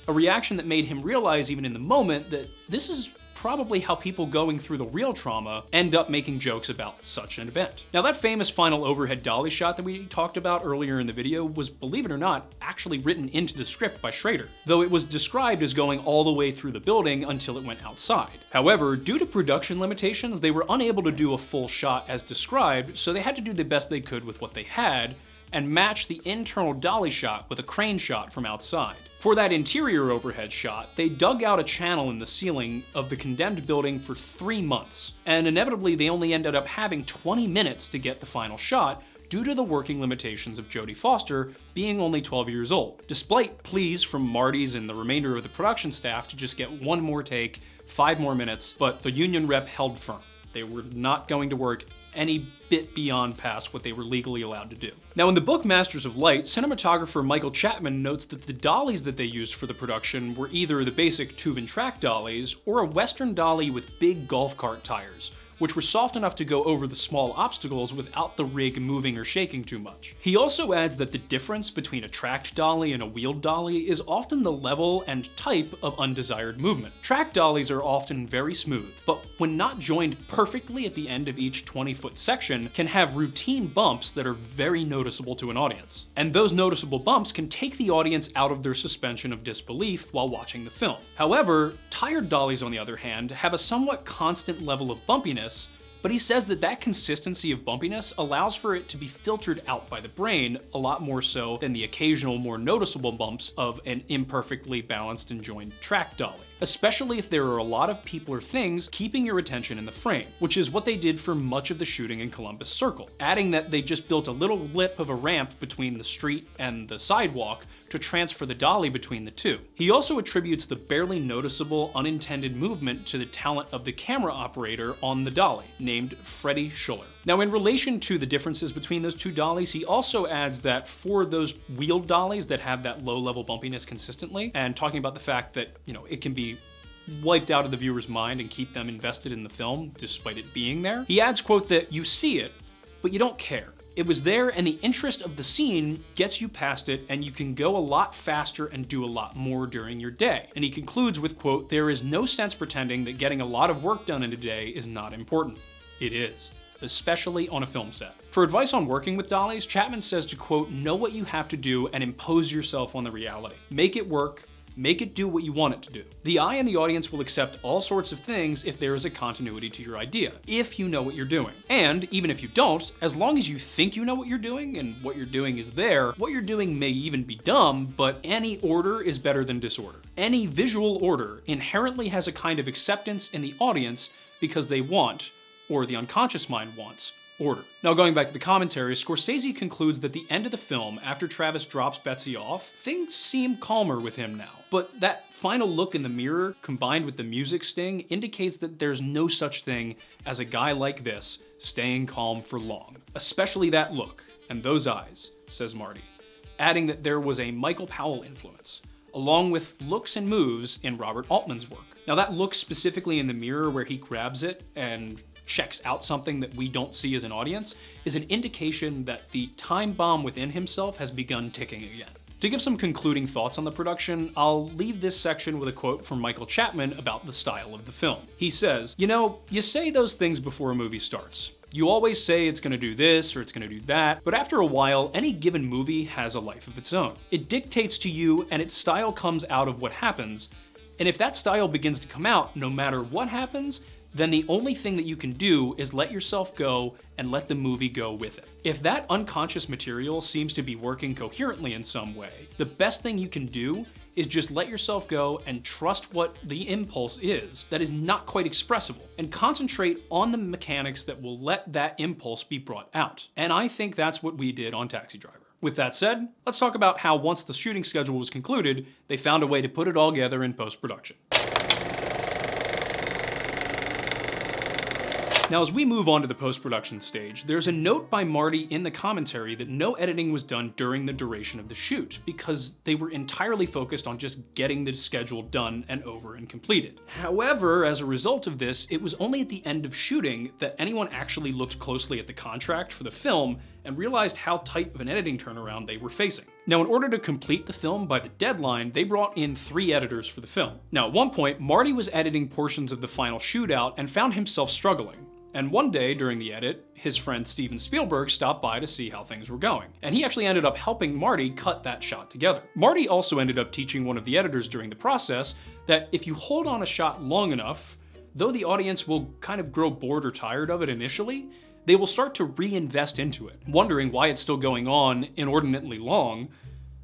a reaction that made him realize even in the moment that this is probably how people going through the real trauma end up making jokes about such an event. Now, that famous final overhead dolly shot that we talked about earlier in the video was, believe it or not, actually written into the script by Schrader, though it was described as going all the way through the building until it went outside. However, due to production limitations, they were unable to do a full shot as described, so they had to do the best they could with what they had, and match the internal dolly shot with a crane shot from outside. For that interior overhead shot, they dug out a channel in the ceiling of the condemned building for 3 months, and inevitably they only ended up having 20 minutes to get the final shot due to the working limitations of Jodie Foster being only 12 years old, despite pleas from Marty's and the remainder of the production staff to just get one more take, 5 more minutes, but the union rep held firm. They were not going to work any bit beyond past what they were legally allowed to do. Now, in the book Masters of Light, cinematographer Michael Chapman notes that the dollies that they used for the production were either the basic tube and track dollies or a Western dolly with big golf cart tires, which were soft enough to go over the small obstacles without the rig moving or shaking too much. He also adds that the difference between a tracked dolly and a wheeled dolly is often the level and type of undesired movement. Tracked dollies are often very smooth, but when not joined perfectly at the end of each 20-foot section, can have routine bumps that are very noticeable to an audience. And those noticeable bumps can take the audience out of their suspension of disbelief while watching the film. However, tired dollies, on the other hand, have a somewhat constant level of bumpiness, but he says that that consistency of bumpiness allows for it to be filtered out by the brain a lot more so than the occasional more noticeable bumps of an imperfectly balanced and joined track dolly, especially if there are a lot of people or things keeping your attention in the frame, which is what they did for much of the shooting in Columbus Circle, adding that they just built a little lip of a ramp between the street and the sidewalk to transfer the dolly between the two. He also attributes the barely noticeable unintended movement to the talent of the camera operator on the dolly, named Freddie Schuller. Now, in relation to the differences between those two dollies, he also adds that for those wheeled dollies that have that low-level bumpiness consistently, and talking about the fact that, it can be wiped out of the viewer's mind and keep them invested in the film despite it being there, he adds, quote, that you see it, but you don't care. It was there, and the interest of the scene gets you past it, and you can go a lot faster and do a lot more during your day. And he concludes with, quote, there is no sense pretending that getting a lot of work done in a day is not important. It is, especially on a film set. For advice on working with dollies, Chapman says to, quote, know what you have to do and impose yourself on the reality. Make it work. Make it do what you want it to do. The eye and the audience will accept all sorts of things if there is a continuity to your idea, if you know what you're doing. And even if you don't, as long as you think you know what you're doing and what you're doing is there, what you're doing may even be dumb, but any order is better than disorder. Any visual order inherently has a kind of acceptance in the audience because they want, or the unconscious mind wants, order. Now, going back to the commentary, Scorsese concludes that the end of the film, after Travis drops Betsy off, things seem calmer with him now. But that final look in the mirror, combined with the music sting, indicates that there's no such thing as a guy like this staying calm for long. Especially that look, and those eyes, says Marty, adding that there was a Michael Powell influence, along with looks and moves in Robert Altman's work. Now, that look specifically in the mirror where he grabs it and checks out something that we don't see as an audience is an indication that the time bomb within himself has begun ticking again. To give some concluding thoughts on the production, I'll leave this section with a quote from Michael Chapman about the style of the film. He says, you say those things before a movie starts. You always say it's gonna do this or it's gonna do that, but after a while, any given movie has a life of its own. It dictates to you and its style comes out of what happens, and if that style begins to come out no matter what happens, then the only thing that you can do is let yourself go and let the movie go with it. If that unconscious material seems to be working coherently in some way, the best thing you can do is just let yourself go and trust what the impulse is that is not quite expressible, and concentrate on the mechanics that will let that impulse be brought out. And I think that's what we did on Taxi Driver. With that said, let's talk about how once the shooting schedule was concluded, they found a way to put it all together in post-production. Now, as we move on to the post-production stage, there's a note by Marty in the commentary that no editing was done during the duration of the shoot, because they were entirely focused on just getting the schedule done and over and completed. However, as a result of this, it was only at the end of shooting that anyone actually looked closely at the contract for the film and realized how tight of an editing turnaround they were facing. Now, in order to complete the film by the deadline, they brought in 3 editors for the film. Now, at one point, Marty was editing portions of the final shootout and found himself struggling. And one day during the edit, his friend Steven Spielberg stopped by to see how things were going. And he actually ended up helping Marty cut that shot together. Marty also ended up teaching one of the editors during the process that if you hold on a shot long enough, though the audience will kind of grow bored or tired of it initially, they will start to reinvest into it, wondering why it's still going on inordinately long.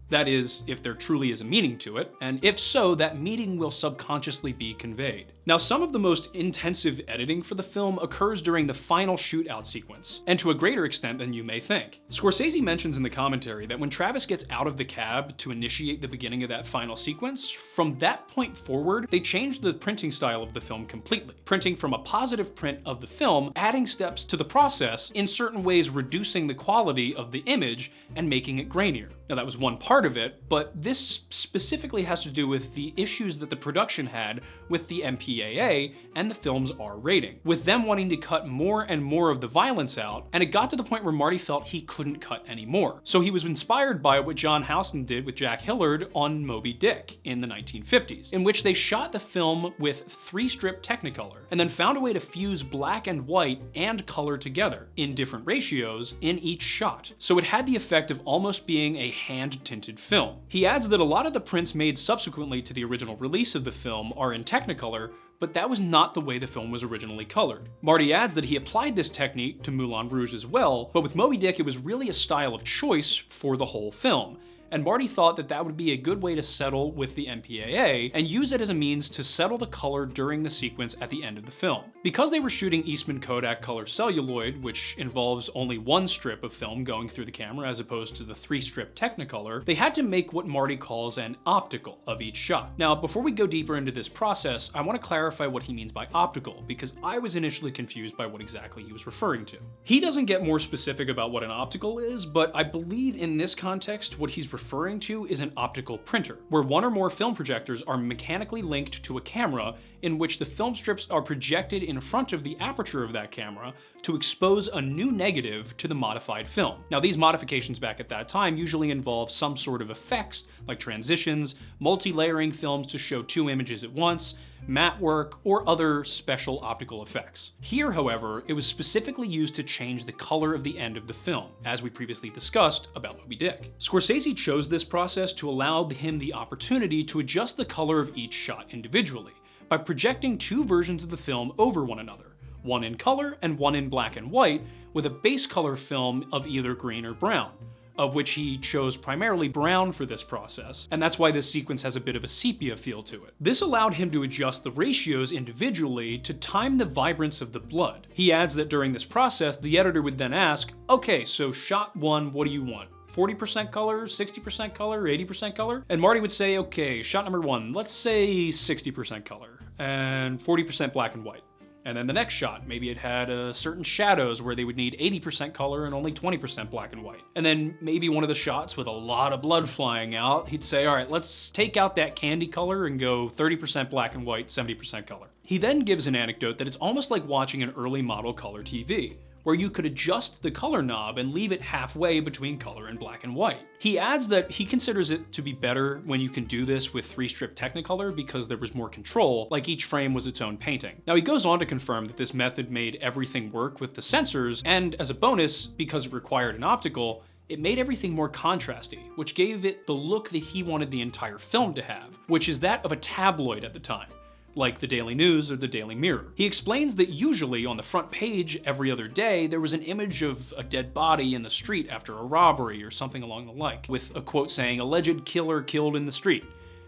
That is, if there truly is a meaning to it, and if so, that meaning will subconsciously be conveyed. Now, some of the most intensive editing for the film occurs during the final shootout sequence, and to a greater extent than you may think. Scorsese mentions in the commentary that when Travis gets out of the cab to initiate the beginning of that final sequence, from that point forward, they changed the printing style of the film completely, printing from a positive print of the film, adding steps to the process, in certain ways reducing the quality of the image and making it grainier. Now, that was one part of it, but this specifically has to do with the issues that the production had with the MPAA and the film's R rating, with them wanting to cut more and more of the violence out, and it got to the point where Marty felt he couldn't cut anymore. So he was inspired by what John Houseman did with Jack Hillard on Moby Dick in the 1950s, in which they shot the film with 3-strip Technicolor, and then found a way to fuse black and white and color together in different ratios in each shot. So it had the effect of almost being a hand-tinted film. He adds that a lot of the prints made subsequently to the original release of the film are in Technicolor, but that was not the way the film was originally colored. Marty adds that he applied this technique to Moulin Rouge as well, but with Moby Dick it was really a style of choice for the whole film. And Marty thought that that would be a good way to settle with the MPAA and use it as a means to settle the color during the sequence at the end of the film. Because they were shooting Eastman Kodak color celluloid, which involves only 1 strip of film going through the camera as opposed to the 3-strip Technicolor, they had to make what Marty calls an optical of each shot. Now, before we go deeper into this process, I want to clarify what he means by optical, because I was initially confused by what exactly he was referring to. He doesn't get more specific about what an optical is, but I believe in this context what he's referring to is an optical printer, where 1 or more film projectors are mechanically linked to a camera in which the film strips are projected in front of the aperture of that camera to expose a new negative to the modified film. Now, these modifications back at that time usually involve some sort of effects like transitions, multi-layering films to show 2 images at once, matte work, or other special optical effects. Here, however, it was specifically used to change the color of the end of the film, as we previously discussed about Moby Dick. Scorsese chose this process to allow him the opportunity to adjust the color of each shot individually, by projecting 2 versions of the film over one another, 1 in color and 1 in black and white, with a base color film of either green or brown, of which he chose primarily brown for this process, and that's why this sequence has a bit of a sepia feel to it. This allowed him to adjust the ratios individually to time the vibrance of the blood. He adds that during this process, the editor would then ask, okay, so shot 1, what do you want? 40% color, 60% color, 80% color? And Marty would say, okay, shot number 1, let's say 60% color, and 40% black and white. And then the next shot, maybe it had certain shadows where they would need 80% color and only 20% black and white. And then maybe one of the shots with a lot of blood flying out, he'd say, all right, let's take out that candy color and go 30% black and white, 70% color. He then gives an anecdote that it's almost like watching an early model color TV, where you could adjust the color knob and leave it halfway between color and black and white. He adds that he considers it to be better when you can do this with 3-strip Technicolor because there was more control, like each frame was its own painting. Now he goes on to confirm that this method made everything work with the sensors, and as a bonus, because it required an optical, it made everything more contrasty, which gave it the look that he wanted the entire film to have, which is that of a tabloid at the time, like the Daily News or the Daily Mirror. He explains that usually on the front page every other day there was an image of a dead body in the street after a robbery or something along the like, with a quote saying, "Alleged killer killed in the street,"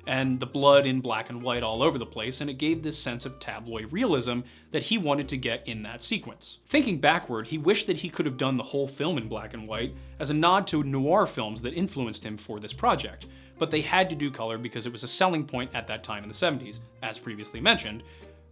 and the blood in black and white all over the place, and it gave this sense of tabloid realism that he wanted to get in that sequence. Thinking backward, he wished that he could have done the whole film in black and white as a nod to noir films that influenced him for this project, but they had to do color because it was a selling point at that time in the 70s, as previously mentioned,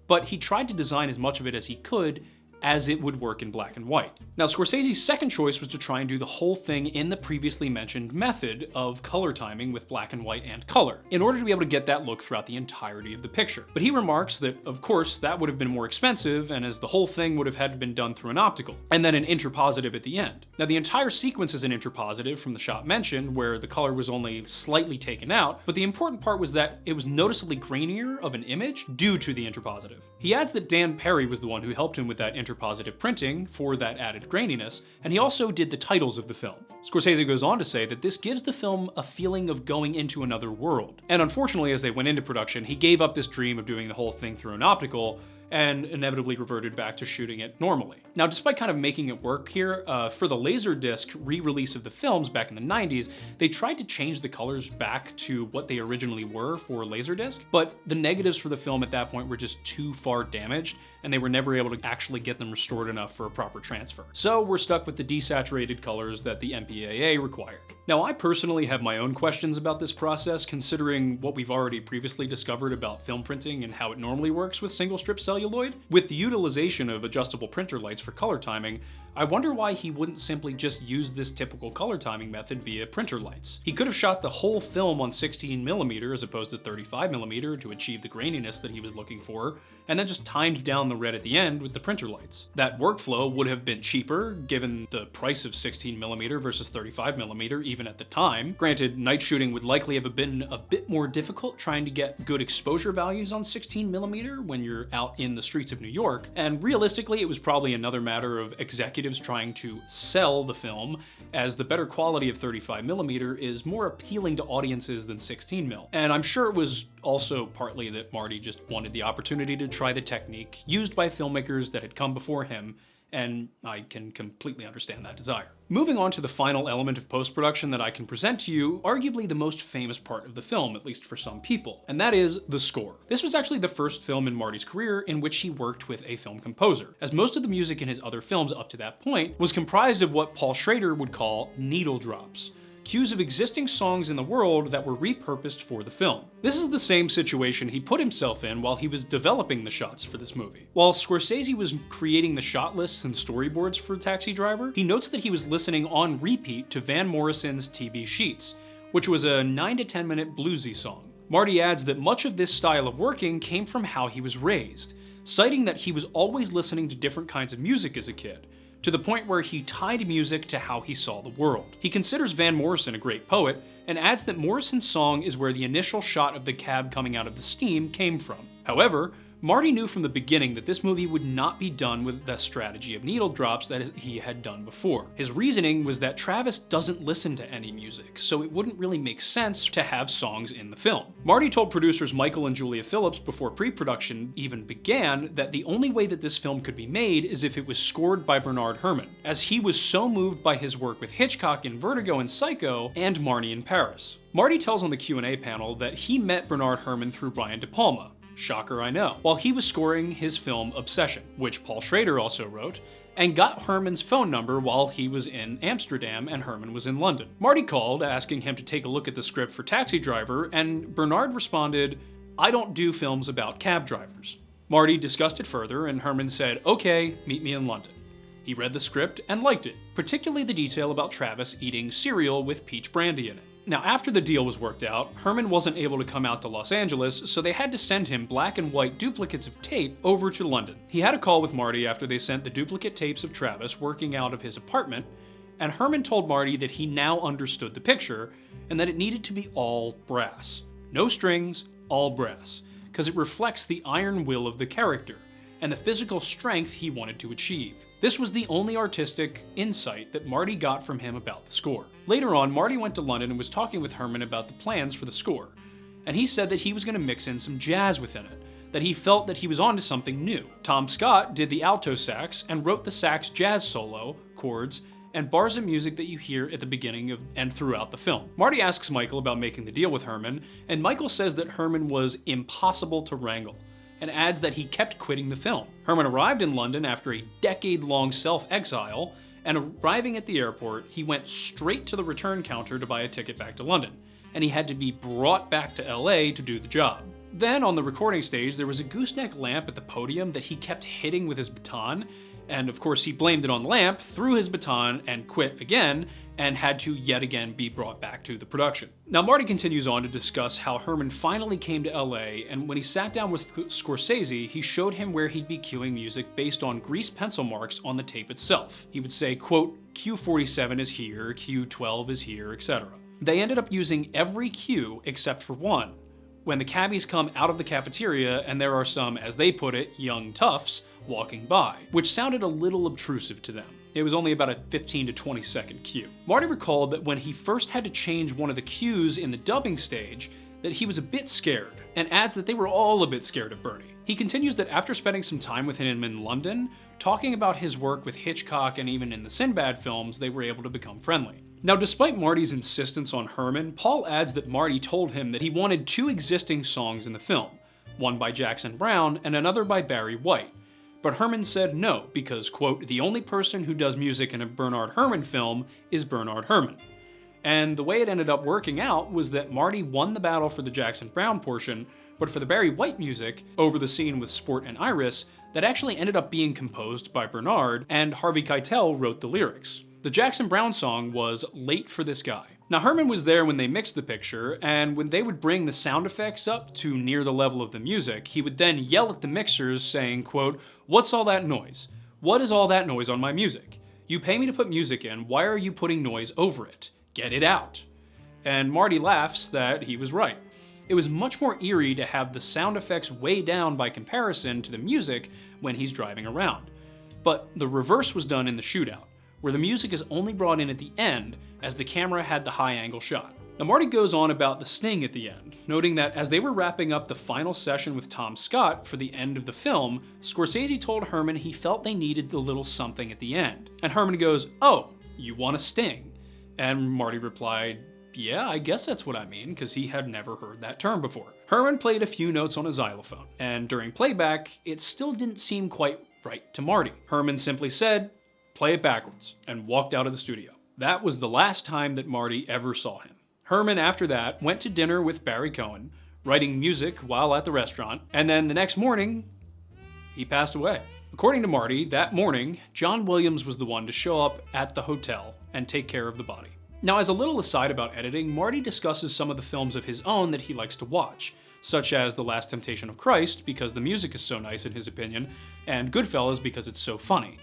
but he tried to design as much of it as he could as it would work in black and white. Now, Scorsese's second choice was to try and do the whole thing in the previously mentioned method of color timing with black and white and color, in order to be able to get that look throughout the entirety of the picture. But he remarks that, of course, that would have been more expensive, and as the whole thing would have had to been done through an optical, and then an interpositive at the end. Now, the entire sequence is an interpositive from the shot mentioned, where the color was only slightly taken out, but the important part was that it was noticeably grainier of an image due to the interpositive. He adds that Dan Perry was the one who helped him with that interpositive printing for that added graininess, and he also did the titles of the film. Scorsese goes on to say that this gives the film a feeling of going into another world. And unfortunately, as they went into production, he gave up this dream of doing the whole thing through an optical, and inevitably reverted back to shooting it normally. Now, despite kind of making it work here, for the Laserdisc re-release of the films back in the 90s, they tried to change the colors back to what they originally were for Laserdisc, but the negatives for the film at that point were just too far damaged, and they were never able to actually get them restored enough for a proper transfer. So we're stuck with the desaturated colors that the MPAA required. Now, I personally have my own questions about this process, considering what we've already previously discovered about film printing and how it normally works with single-strip celluloid. With the utilization of adjustable printer lights for color timing, I wonder why he wouldn't simply just use this typical color timing method via printer lights. He could have shot the whole film on 16mm as opposed to 35mm to achieve the graininess that he was looking for, and then just timed down the red at the end with the printer lights. That workflow would have been cheaper, given the price of 16mm versus 35mm even at the time. Granted, night shooting would likely have been a bit more difficult trying to get good exposure values on 16mm when you're out in the streets of New York, and realistically it was probably another matter of executives trying to sell the film, as the better quality of 35mm is more appealing to audiences than 16mm. And I'm sure it was also partly that Marty just wanted the opportunity to try the technique used by filmmakers that had come before him, and I can completely understand that desire. Moving on to the final element of post-production that I can present to you, arguably the most famous part of the film, at least for some people, and that is the score. This was actually the first film in Marty's career in which he worked with a film composer, as most of the music in his other films up to that point was comprised of what Paul Schrader would call needle drops, cues of existing songs in the world that were repurposed for the film. This is the same situation he put himself in while he was developing the shots for this movie. While Scorsese was creating the shot lists and storyboards for Taxi Driver, he notes that he was listening on repeat to Van Morrison's TB Sheets, which was a 9 to 10 minute bluesy song. Marty adds that much of this style of working came from how he was raised, citing that he was always listening to different kinds of music as a kid, to the point where he tied music to how he saw the world. He considers Van Morrison a great poet, and adds that Morrison's song is where the initial shot of the cab coming out of the steam came from. However, Marty knew from the beginning that this movie would not be done with the strategy of needle drops that he had done before. His reasoning was that Travis doesn't listen to any music, so it wouldn't really make sense to have songs in the film. Marty told producers Michael and Julia Phillips before pre-production even began that the only way that this film could be made is if it was scored by Bernard Herrmann, as he was so moved by his work with Hitchcock in Vertigo and Psycho and Marnie in Paris. Marty tells on the Q&A panel that he met Bernard Herrmann through Brian De Palma, shocker I know, while he was scoring his film Obsession, which Paul Schrader also wrote, and got Herrmann's phone number while he was in Amsterdam and Herrmann was in London. Marty called, asking him to take a look at the script for Taxi Driver, and Bernard responded, "I don't do films about cab drivers." Marty discussed it further, and Herrmann said, "Okay, meet me in London." He read the script and liked it, particularly the detail about Travis eating cereal with peach brandy in it. Now, after the deal was worked out, Herman wasn't able to come out to Los Angeles, so they had to send him black and white duplicates of tape over to London. He had a call with Marty after they sent the duplicate tapes of Travis working out of his apartment, and Herman told Marty that he now understood the picture and that it needed to be all brass. No strings, all brass, because it reflects the iron will of the character and the physical strength he wanted to achieve. This was the only artistic insight that Marty got from him about the score. Later on, Marty went to London and was talking with Herman about the plans for the score, and he said that he was going to mix in some jazz within it, that he felt that he was onto something new. Tom Scott did the alto sax and wrote the sax jazz solo, chords, and bars of music that you hear at the beginning of and throughout the film. Marty asks Michael about making the deal with Herman, and Michael says that Herman was impossible to wrangle, and adds that he kept quitting the film. Herman arrived in London after a decade-long self-exile, and arriving at the airport, he went straight to the return counter to buy a ticket back to London, and he had to be brought back to LA to do the job. Then, on the recording stage, there was a gooseneck lamp at the podium that he kept hitting with his baton, and of course he blamed it on the lamp, threw his baton, and quit again, and had to yet again be brought back to the production. Now, Marty continues on to discuss how Herman finally came to LA, and when he sat down with Scorsese, he showed him where he'd be cueing music based on grease pencil marks on the tape itself. He would say, quote, Q47 is here, Q12 is here, etc. They ended up using every cue except for one. When the cabbies come out of the cafeteria and there are some, as they put it, young toughs walking by, which sounded a little obtrusive to them. It was only about a 15 to 20 second cue. Marty recalled that when he first had to change one of the cues in the dubbing stage, that he was a bit scared, and adds that they were all a bit scared of Bernie. He continues that after spending some time with him in London, talking about his work with Hitchcock and even in the Sinbad films, they were able to become friendly. Now, despite Marty's insistence on Herman, Paul adds that Marty told him that he wanted two existing songs in the film, one by Jackson Browne and another by Barry White. But Herman said no, because, quote, the only person who does music in a Bernard Herrmann film is Bernard Herrmann. And the way it ended up working out was that Marty won the battle for the Jackson Browne portion, but for the Barry White music, over the scene with Sport and Iris, that actually ended up being composed by Bernard, and Harvey Keitel wrote the lyrics. The Jackson Browne song was Late for This Guy. Now, Herman was there when they mixed the picture, and when they would bring the sound effects up to near the level of the music, he would then yell at the mixers saying, quote, what's all that noise? What is all that noise on my music? You pay me to put music in, why are you putting noise over it? Get it out. And Marty laughs that he was right. It was much more eerie to have the sound effects way down by comparison to the music when he's driving around. But the reverse was done in the shootout, where the music is only brought in at the end as the camera had the high angle shot. Now, Marty goes on about the sting at the end, noting that as they were wrapping up the final session with Tom Scott for the end of the film, Scorsese told Herman he felt they needed the little something at the end. And Herman goes, oh, you want a sting? And Marty replied, yeah, I guess that's what I mean, because he had never heard that term before. Herman played a few notes on a xylophone, and during playback, it still didn't seem quite right to Marty. Herman simply said, play it backwards, and walked out of the studio. That was the last time that Marty ever saw him. Herman, after that, went to dinner with Barry Cohen, writing music while at the restaurant, and then the next morning, he passed away. According to Marty, that morning, John Williams was the one to show up at the hotel and take care of the body. Now, as a little aside about editing, Marty discusses some of the films of his own that he likes to watch, such as The Last Temptation of Christ, because the music is so nice in his opinion, and Goodfellas because it's so funny.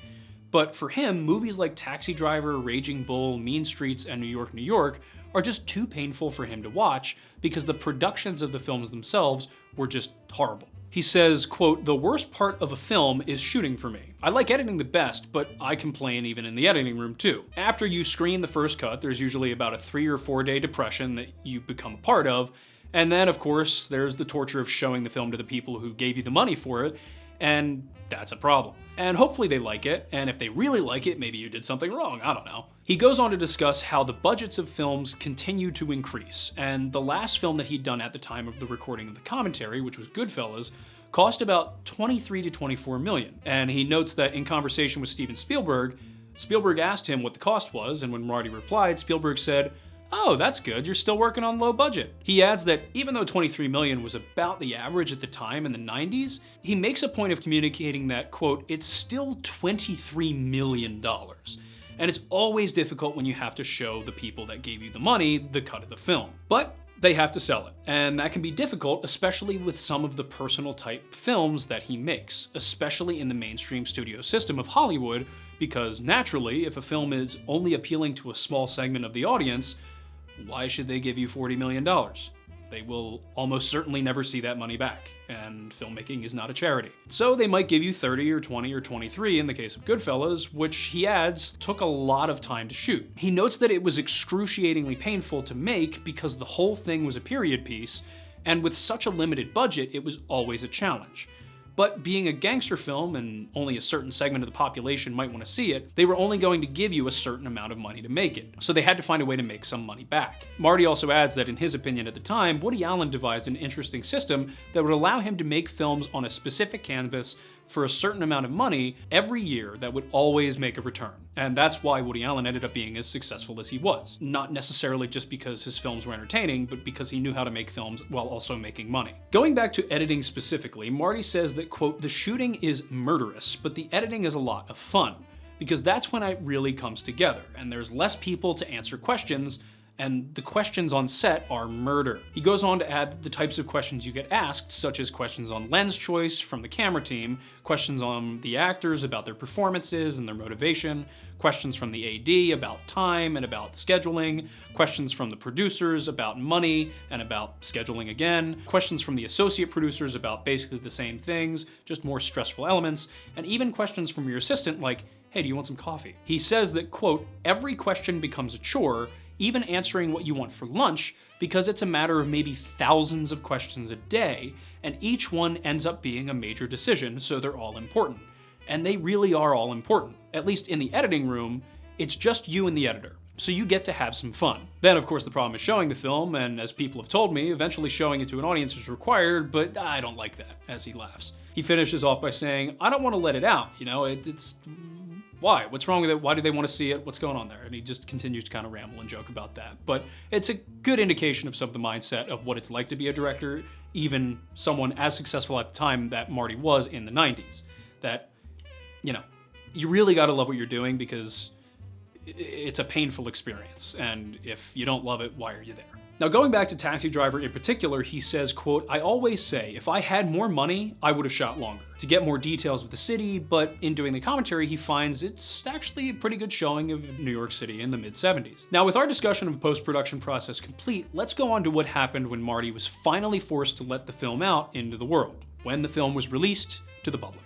But for him, movies like Taxi Driver, Raging Bull, Mean Streets, and New York, New York are just too painful for him to watch because the productions of the films themselves were just horrible. He says, quote, the worst part of a film is shooting for me. I like editing the best, but I complain even in the editing room too. After you screen the first cut, there's usually about a 3 or 4 day depression that you become a part of, and then of course there's the torture of showing the film to the people who gave you the money for it, and that's a problem. And hopefully they like it, and if they really like it, maybe you did something wrong, I don't know. He goes on to discuss how the budgets of films continue to increase, and the last film that he'd done at the time of the recording of the commentary, which was Goodfellas, cost about 23 to 24 million. And he notes that in conversation with Steven Spielberg, Spielberg asked him what the cost was, and when Marty replied, Spielberg said, oh, that's good, you're still working on low budget. He adds that even though 23 million was about the average at the time in the 90s, he makes a point of communicating that, quote, it's still $23 million. and it's always difficult when you have to show the people that gave you the money the cut of the film. But they have to sell it, and that can be difficult, especially with some of the personal type films that he makes, especially in the mainstream studio system of Hollywood, because naturally, if a film is only appealing to a small segment of the audience, why should they give you $40 million? They will almost certainly never see that money back, and filmmaking is not a charity. So they might give you 30 or 20 or 23 in the case of Goodfellas, which he adds took a lot of time to shoot. He notes that it was excruciatingly painful to make because the whole thing was a period piece, and with such a limited budget, it was always a challenge. But being a gangster film, and only a certain segment of the population might want to see it, they were only going to give you a certain amount of money to make it, so they had to find a way to make some money back. Marty also adds that in his opinion at the time, Woody Allen devised an interesting system that would allow him to make films on a specific canvas for a certain amount of money every year that would always make a return. And that's why Woody Allen ended up being as successful as he was. Not necessarily just because his films were entertaining, but because he knew how to make films while also making money. Going back to editing specifically, Marty says that, quote, "The shooting is murderous, but the editing is a lot of fun, because that's when it really comes together, and there's less people to answer questions, and the questions on set are murder." He goes on to add the types of questions you get asked, such as questions on lens choice from the camera team, questions on the actors about their performances and their motivation, questions from the AD about time and about scheduling, questions from the producers about money and about scheduling again, questions from the associate producers about basically the same things, just more stressful elements, and even questions from your assistant like, "Hey, do you want some coffee?" He says that, quote, "Every question becomes a chore, even answering what you want for lunch, because it's a matter of maybe thousands of questions a day, and each one ends up being a major decision, so they're all important." And they really are all important. At least in the editing room, it's just you and the editor, so you get to have some fun. Then, of course, the problem is showing the film, and as people have told me, eventually showing it to an audience is required, but I don't like that, as he laughs. He finishes off by saying, "I don't want to let it out, you know, it's why? What's wrong with it? Why do they want to see it? What's going on there?" And he just continues to kind of ramble and joke about that. But it's a good indication of some of the mindset of what it's like to be a director, even someone as successful at the time that Marty was in the 90s. That, you know, you really got to love what you're doing because it's a painful experience. And if you don't love it, why are you there? Now, going back to Taxi Driver in particular, he says, quote, "I always say, if I had more money, I would have shot longer to get more details of the city," but in doing the commentary, he finds it's actually a pretty good showing of New York City in the mid-70s. Now, with our discussion of the post-production process complete, let's go on to what happened when Marty was finally forced to let the film out into the world, when the film was released to the public.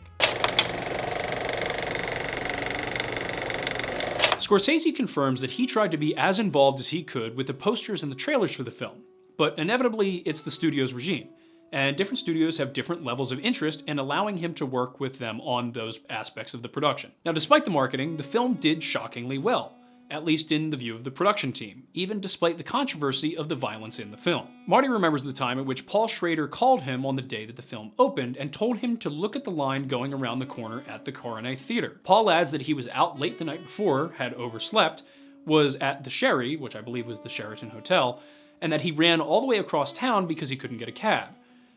Scorsese confirms that he tried to be as involved as he could with the posters and the trailers for the film, but inevitably it's the studio's regime, and different studios have different levels of interest in allowing him to work with them on those aspects of the production. Now, despite the marketing, the film did shockingly well, at least in the view of the production team, even despite the controversy of the violence in the film. Marty remembers the time at which Paul Schrader called him on the day that the film opened and told him to look at the line going around the corner at the Coronet Theater. Paul adds that he was out late the night before, had overslept, was at the Sherry, which I believe was the Sheraton Hotel, and that he ran all the way across town because he couldn't get a cab.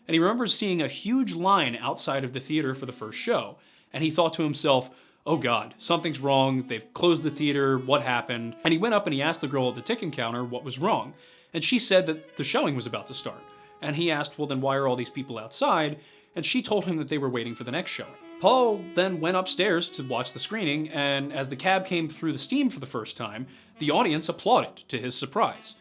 And he remembers seeing a huge line outside of the theater for the first show, and he thought to himself, "Oh God, something's wrong, they've closed the theater, what happened?" And he went up and he asked the girl at the ticket counter what was wrong, and she said that the showing was about to start. And he asked, well then why are all these people outside? And she told him that they were waiting for the next showing. Paul then went upstairs to watch the screening, and as the cab came through the steam for the first time, the audience applauded to his surprise.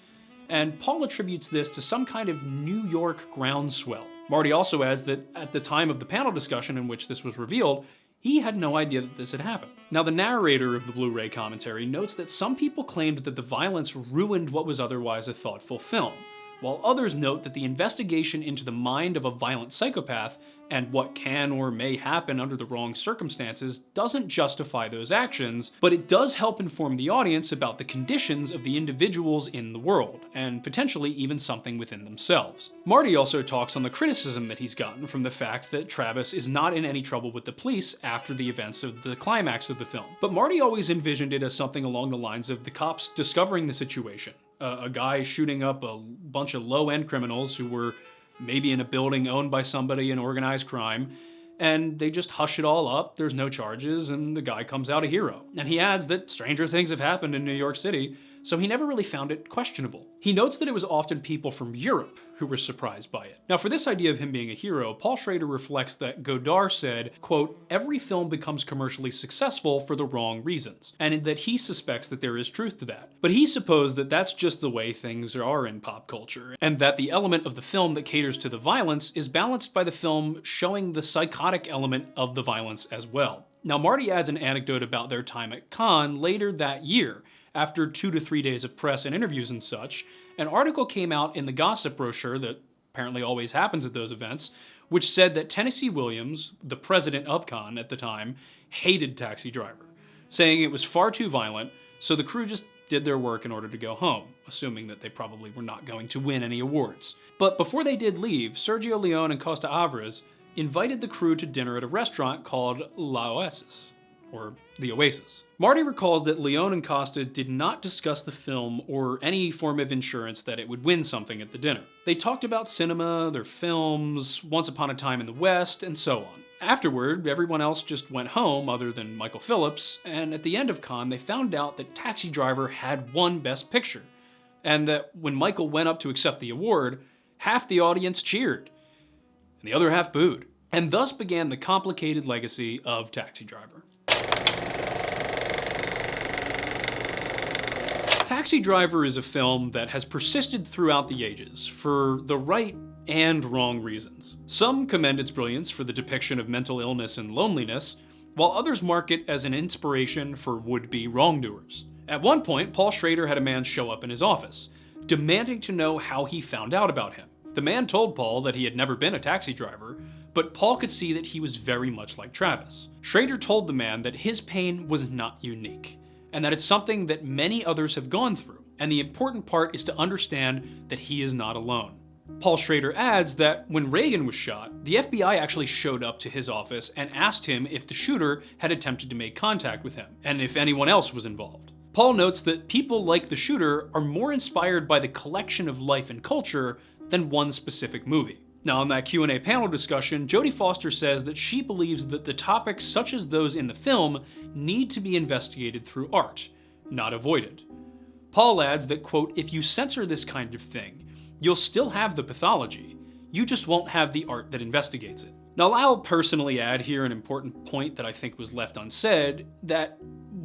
And Paul attributes this to some kind of New York groundswell. Marty also adds that at the time of the panel discussion in which this was revealed, he had no idea that this had happened. Now, the narrator of the Blu-ray commentary notes that some people claimed that the violence ruined what was otherwise a thoughtful film, while others note that the investigation into the mind of a violent psychopath and what can or may happen under the wrong circumstances doesn't justify those actions, but it does help inform the audience about the conditions of the individuals in the world, and potentially even something within themselves. Marty also talks on the criticism that he's gotten from the fact that Travis is not in any trouble with the police after the events of the climax of the film. But Marty always envisioned it as something along the lines of the cops discovering the situation, a guy shooting up a bunch of low-end criminals who were maybe in a building owned by somebody in organized crime, and they just hush it all up, there's no charges, and the guy comes out a hero. And he adds that stranger things have happened in New York City, so he never really found it questionable. He notes that it was often people from Europe who were surprised by it. Now, for this idea of him being a hero, Paul Schrader reflects that Godard said, quote, "Every film becomes commercially successful for the wrong reasons," and that he suspects that there is truth to that. But he supposed that that's just the way things are in pop culture, and that the element of the film that caters to the violence is balanced by the film showing the psychotic element of the violence as well. Now, Marty adds an anecdote about their time at Cannes later that year. After 2 to 3 days of press and interviews and such, an article came out in the gossip brochure that apparently always happens at those events, which said that Tennessee Williams, the president of Cannes at the time, hated Taxi Driver, saying it was far too violent, so the crew just did their work in order to go home, assuming that they probably were not going to win any awards. But before they did leave, Sergio Leone and Costa Alvarez invited the crew to dinner at a restaurant called La Oasis, or the Oasis. Marty recalls that Leone and Costa did not discuss the film or any form of insurance that it would win something at the dinner. They talked about cinema, their films, Once Upon a Time in the West, and so on. Afterward, everyone else just went home other than Michael Phillips, and at the end of Cannes, they found out that Taxi Driver had won Best Picture, and that when Michael went up to accept the award, half the audience cheered, and the other half booed. And thus began the complicated legacy of Taxi Driver. Taxi Driver is a film that has persisted throughout the ages, for the right and wrong reasons. Some commend its brilliance for the depiction of mental illness and loneliness, while others mark it as an inspiration for would-be wrongdoers. At one point, Paul Schrader had a man show up in his office, demanding to know how he found out about him. The man told Paul that he had never been a taxi driver, but Paul could see that he was very much like Travis. Schrader told the man that his pain was not unique, and that it's something that many others have gone through, and the important part is to understand that he is not alone. Paul Schrader adds that when Reagan was shot, the FBI actually showed up to his office and asked him if the shooter had attempted to make contact with him, and if anyone else was involved. Paul notes that people like the shooter are more inspired by the collection of life and culture than one specific movie. Now, in that Q&A panel discussion, Jodie Foster says that she believes that the topics such as those in the film need to be investigated through art, not avoided. Paul adds that, quote, "If you censor this kind of thing, you'll still have the pathology, you just won't have the art that investigates it." Now, I'll personally add here an important point that I think was left unsaid, that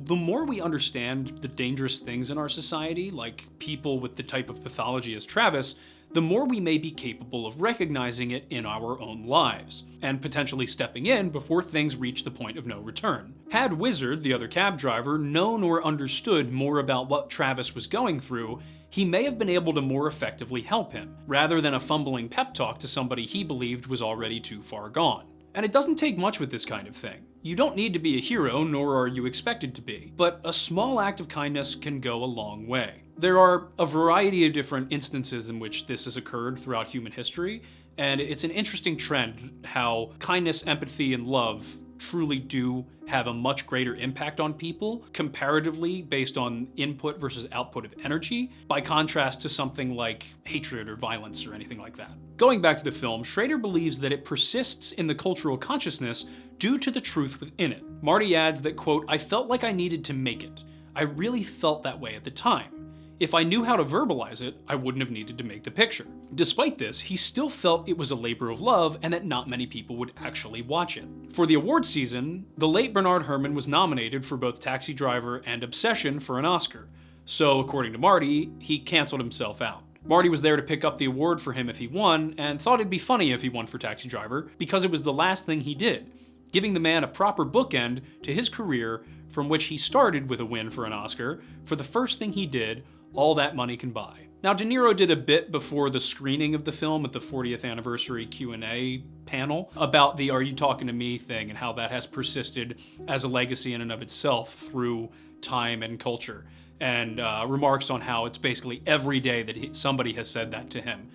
the more we understand the dangerous things in our society, like people with the type of pathology as Travis, the more we may be capable of recognizing it in our own lives, and potentially stepping in before things reach the point of no return. Had Wizard, the other cab driver, known or understood more about what Travis was going through, he may have been able to more effectively help him, rather than a fumbling pep talk to somebody he believed was already too far gone. And it doesn't take much with this kind of thing. You don't need to be a hero, nor are you expected to be, but a small act of kindness can go a long way. There are a variety of different instances in which this has occurred throughout human history, and it's an interesting trend how kindness, empathy, and love truly do have a much greater impact on people comparatively based on input versus output of energy, by contrast to something like hatred or violence or anything like that. Going back to the film, Schrader believes that it persists in the cultural consciousness due to the truth within it. Marty adds that, quote, "I felt like I needed to make it. I really felt that way at the time. If I knew how to verbalize it, I wouldn't have needed to make the picture." Despite this, he still felt it was a labor of love and that not many people would actually watch it. For the award season, the late Bernard Herrmann was nominated for both Taxi Driver and Obsession for an Oscar. So, according to Marty, he canceled himself out. Marty was there to pick up the award for him if he won, and thought it'd be funny if he won for Taxi Driver, because it was the last thing he did, giving the man a proper bookend to his career, from which he started with a win for an Oscar, for the first thing he did, All That Money Can Buy. Now, De Niro did a bit before the screening of the film at the 40th anniversary Q&A panel about the "Are You Talking to Me" thing and how that has persisted as a legacy in and of itself through time and culture, and remarks on how it's basically every day that somebody has said that to him.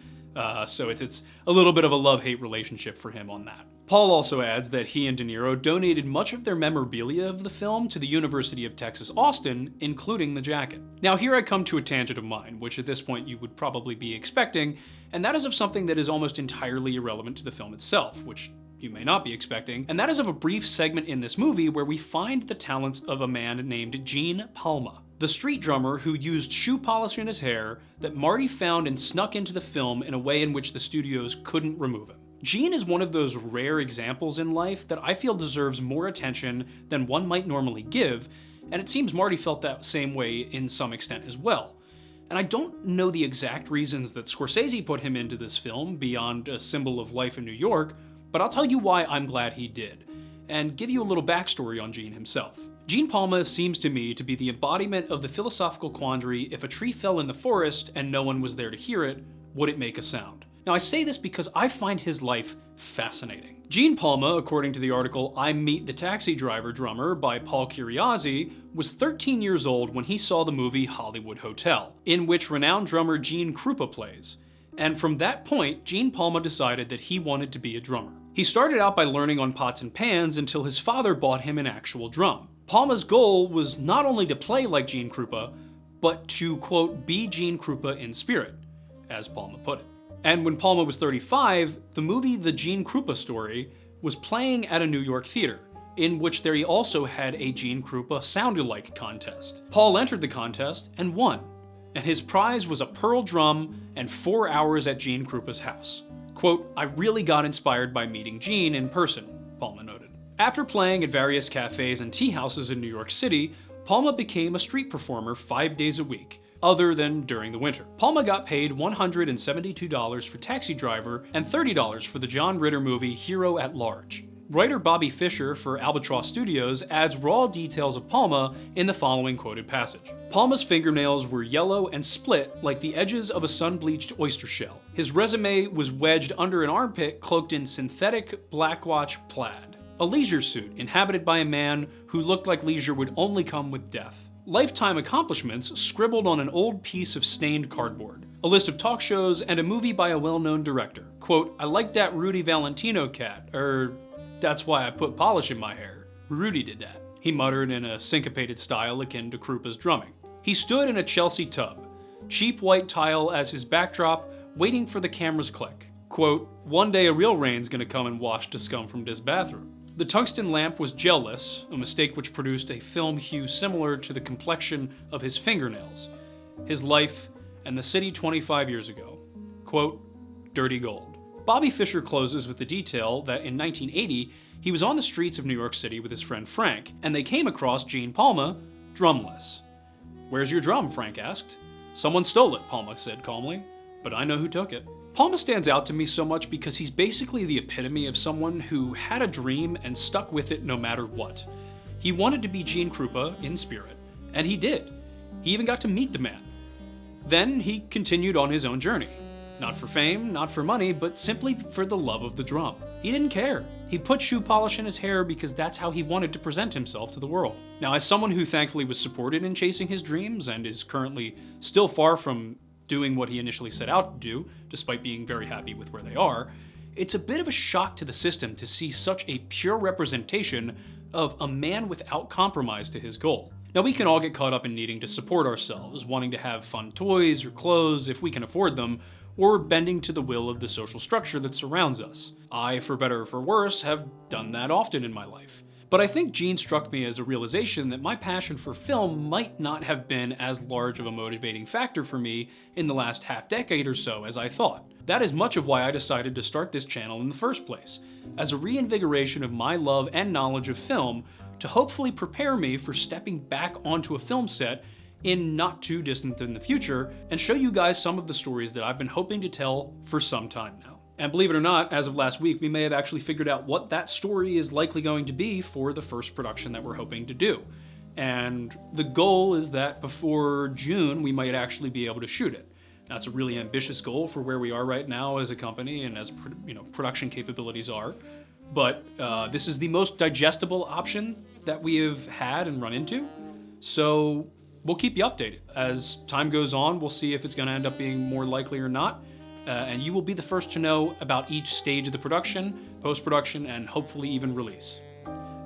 So it's a little bit of a love-hate relationship for him on that. Paul also adds that he and De Niro donated much of their memorabilia of the film to the University of Texas Austin, including the jacket. Now, here I come to a tangent of mine, which at this point you would probably be expecting, and that is of something that is almost entirely irrelevant to the film itself, which you may not be expecting, and that is of a brief segment in this movie where we find the talents of a man named Gene Palma, the street drummer who used shoe polish in his hair that Marty found and snuck into the film in a way in which the studios couldn't remove him. Gene is one of those rare examples in life that I feel deserves more attention than one might normally give, and it seems Marty felt that same way in some extent as well. And I don't know the exact reasons that Scorsese put him into this film beyond a symbol of life in New York, but I'll tell you why I'm glad he did, and give you a little backstory on Gene himself. Gene Palma seems to me to be the embodiment of the philosophical quandary: if a tree fell in the forest and no one was there to hear it, would it make a sound? Now I say this because I find his life fascinating. Gene Palma, according to the article I Meet the Taxi Driver Drummer by Paul Curiazzi, was 13 years old when he saw the movie Hollywood Hotel, in which renowned drummer Gene Krupa plays. And from that point, Gene Palma decided that he wanted to be a drummer. He started out by learning on pots and pans until his father bought him an actual drum. Palma's goal was not only to play like Gene Krupa, but to, quote, be Gene Krupa in spirit, as Palma put it. And when Palma was 35, the movie The Gene Krupa Story was playing at a New York theater, in which they also had a Gene Krupa sound-alike contest. Paul entered the contest and won, and his prize was a pearl drum and 4 hours at Gene Krupa's house. Quote, I really got inspired by meeting Gene in person, Palma noted. After playing at various cafes and tea houses in New York City, Palma became a street performer 5 days a week, other than during the winter. Palma got paid $172 for Taxi Driver and $30 for the John Ritter movie Hero at Large. Writer Bobby Fischer for Albatross Studios adds raw details of Palma in the following quoted passage. Palma's fingernails were yellow and split like the edges of a sun-bleached oyster shell. His resume was wedged under an armpit cloaked in synthetic blackwatch plaid, a leisure suit inhabited by a man who looked like leisure would only come with death. Lifetime accomplishments scribbled on an old piece of stained cardboard, a list of talk shows, and a movie by a well-known director. Quote, I like that Rudy Valentino cat, that's why I put polish in my hair. Rudy did that, he muttered in a syncopated style akin to Krupa's drumming. He stood in a Chelsea tub, cheap white tile as his backdrop, waiting for the camera's click. Quote, one day a real rain's gonna come and wash the scum from this bathroom. The tungsten lamp was gel-less, a mistake which produced a film hue similar to the complexion of his fingernails, his life, and the city 25 years ago. Quote, dirty gold. Bobby Fischer closes with the detail that in 1980, he was on the streets of New York City with his friend Frank, and they came across Gene Palma, drumless. Where's your drum? Frank asked. Someone stole it, Palma said calmly, but I know who took it. Palma stands out to me so much because he's basically the epitome of someone who had a dream and stuck with it no matter what. He wanted to be Gene Krupa in spirit, and he did. He even got to meet the man. Then he continued on his own journey. Not for fame, not for money, but simply for the love of the drum. He didn't care. He put shoe polish in his hair because that's how he wanted to present himself to the world. Now, as someone who thankfully was supported in chasing his dreams and is currently still far from doing what he initially set out to do, despite being very happy with where they are, it's a bit of a shock to the system to see such a pure representation of a man without compromise to his goal. Now, we can all get caught up in needing to support ourselves, wanting to have fun toys or clothes if we can afford them, or bending to the will of the social structure that surrounds us. I, for better or for worse, have done that often in my life. But I think Gene struck me as a realization that my passion for film might not have been as large of a motivating factor for me in the last half decade or so as I thought. That is much of why I decided to start this channel in the first place, as a reinvigoration of my love and knowledge of film to hopefully prepare me for stepping back onto a film set in not too distant in the future and show you guys some of the stories that I've been hoping to tell for some time now. And believe it or not, as of last week, we may have actually figured out what that story is likely going to be for the first production that we're hoping to do. And the goal is that before June, we might actually be able to shoot it. That's a really ambitious goal for where we are right now as a company and as production capabilities are. But this is the most digestible option that we have had and run into. So we'll keep you updated. As time goes on, we'll see if it's going to end up being more likely or not. And you will be the first to know about each stage of the production, post-production, and hopefully even release.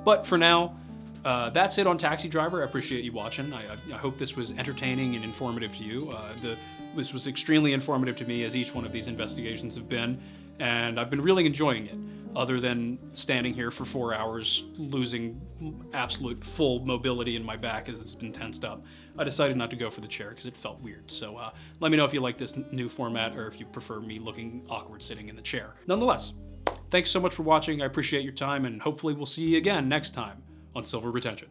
But for now, that's it on Taxi Driver. I appreciate you watching. I hope this was entertaining and informative to you. This was extremely informative to me, as each one of these investigations have been, and I've been really enjoying it. other than standing here for 4 hours, losing absolute full mobility in my back as it's been tensed up. I decided not to go for the chair because it felt weird. So let me know if you like this new format or if you prefer me looking awkward sitting in the chair. Nonetheless, thanks so much for watching. I appreciate your time, and hopefully we'll see you again next time on Silver Retention.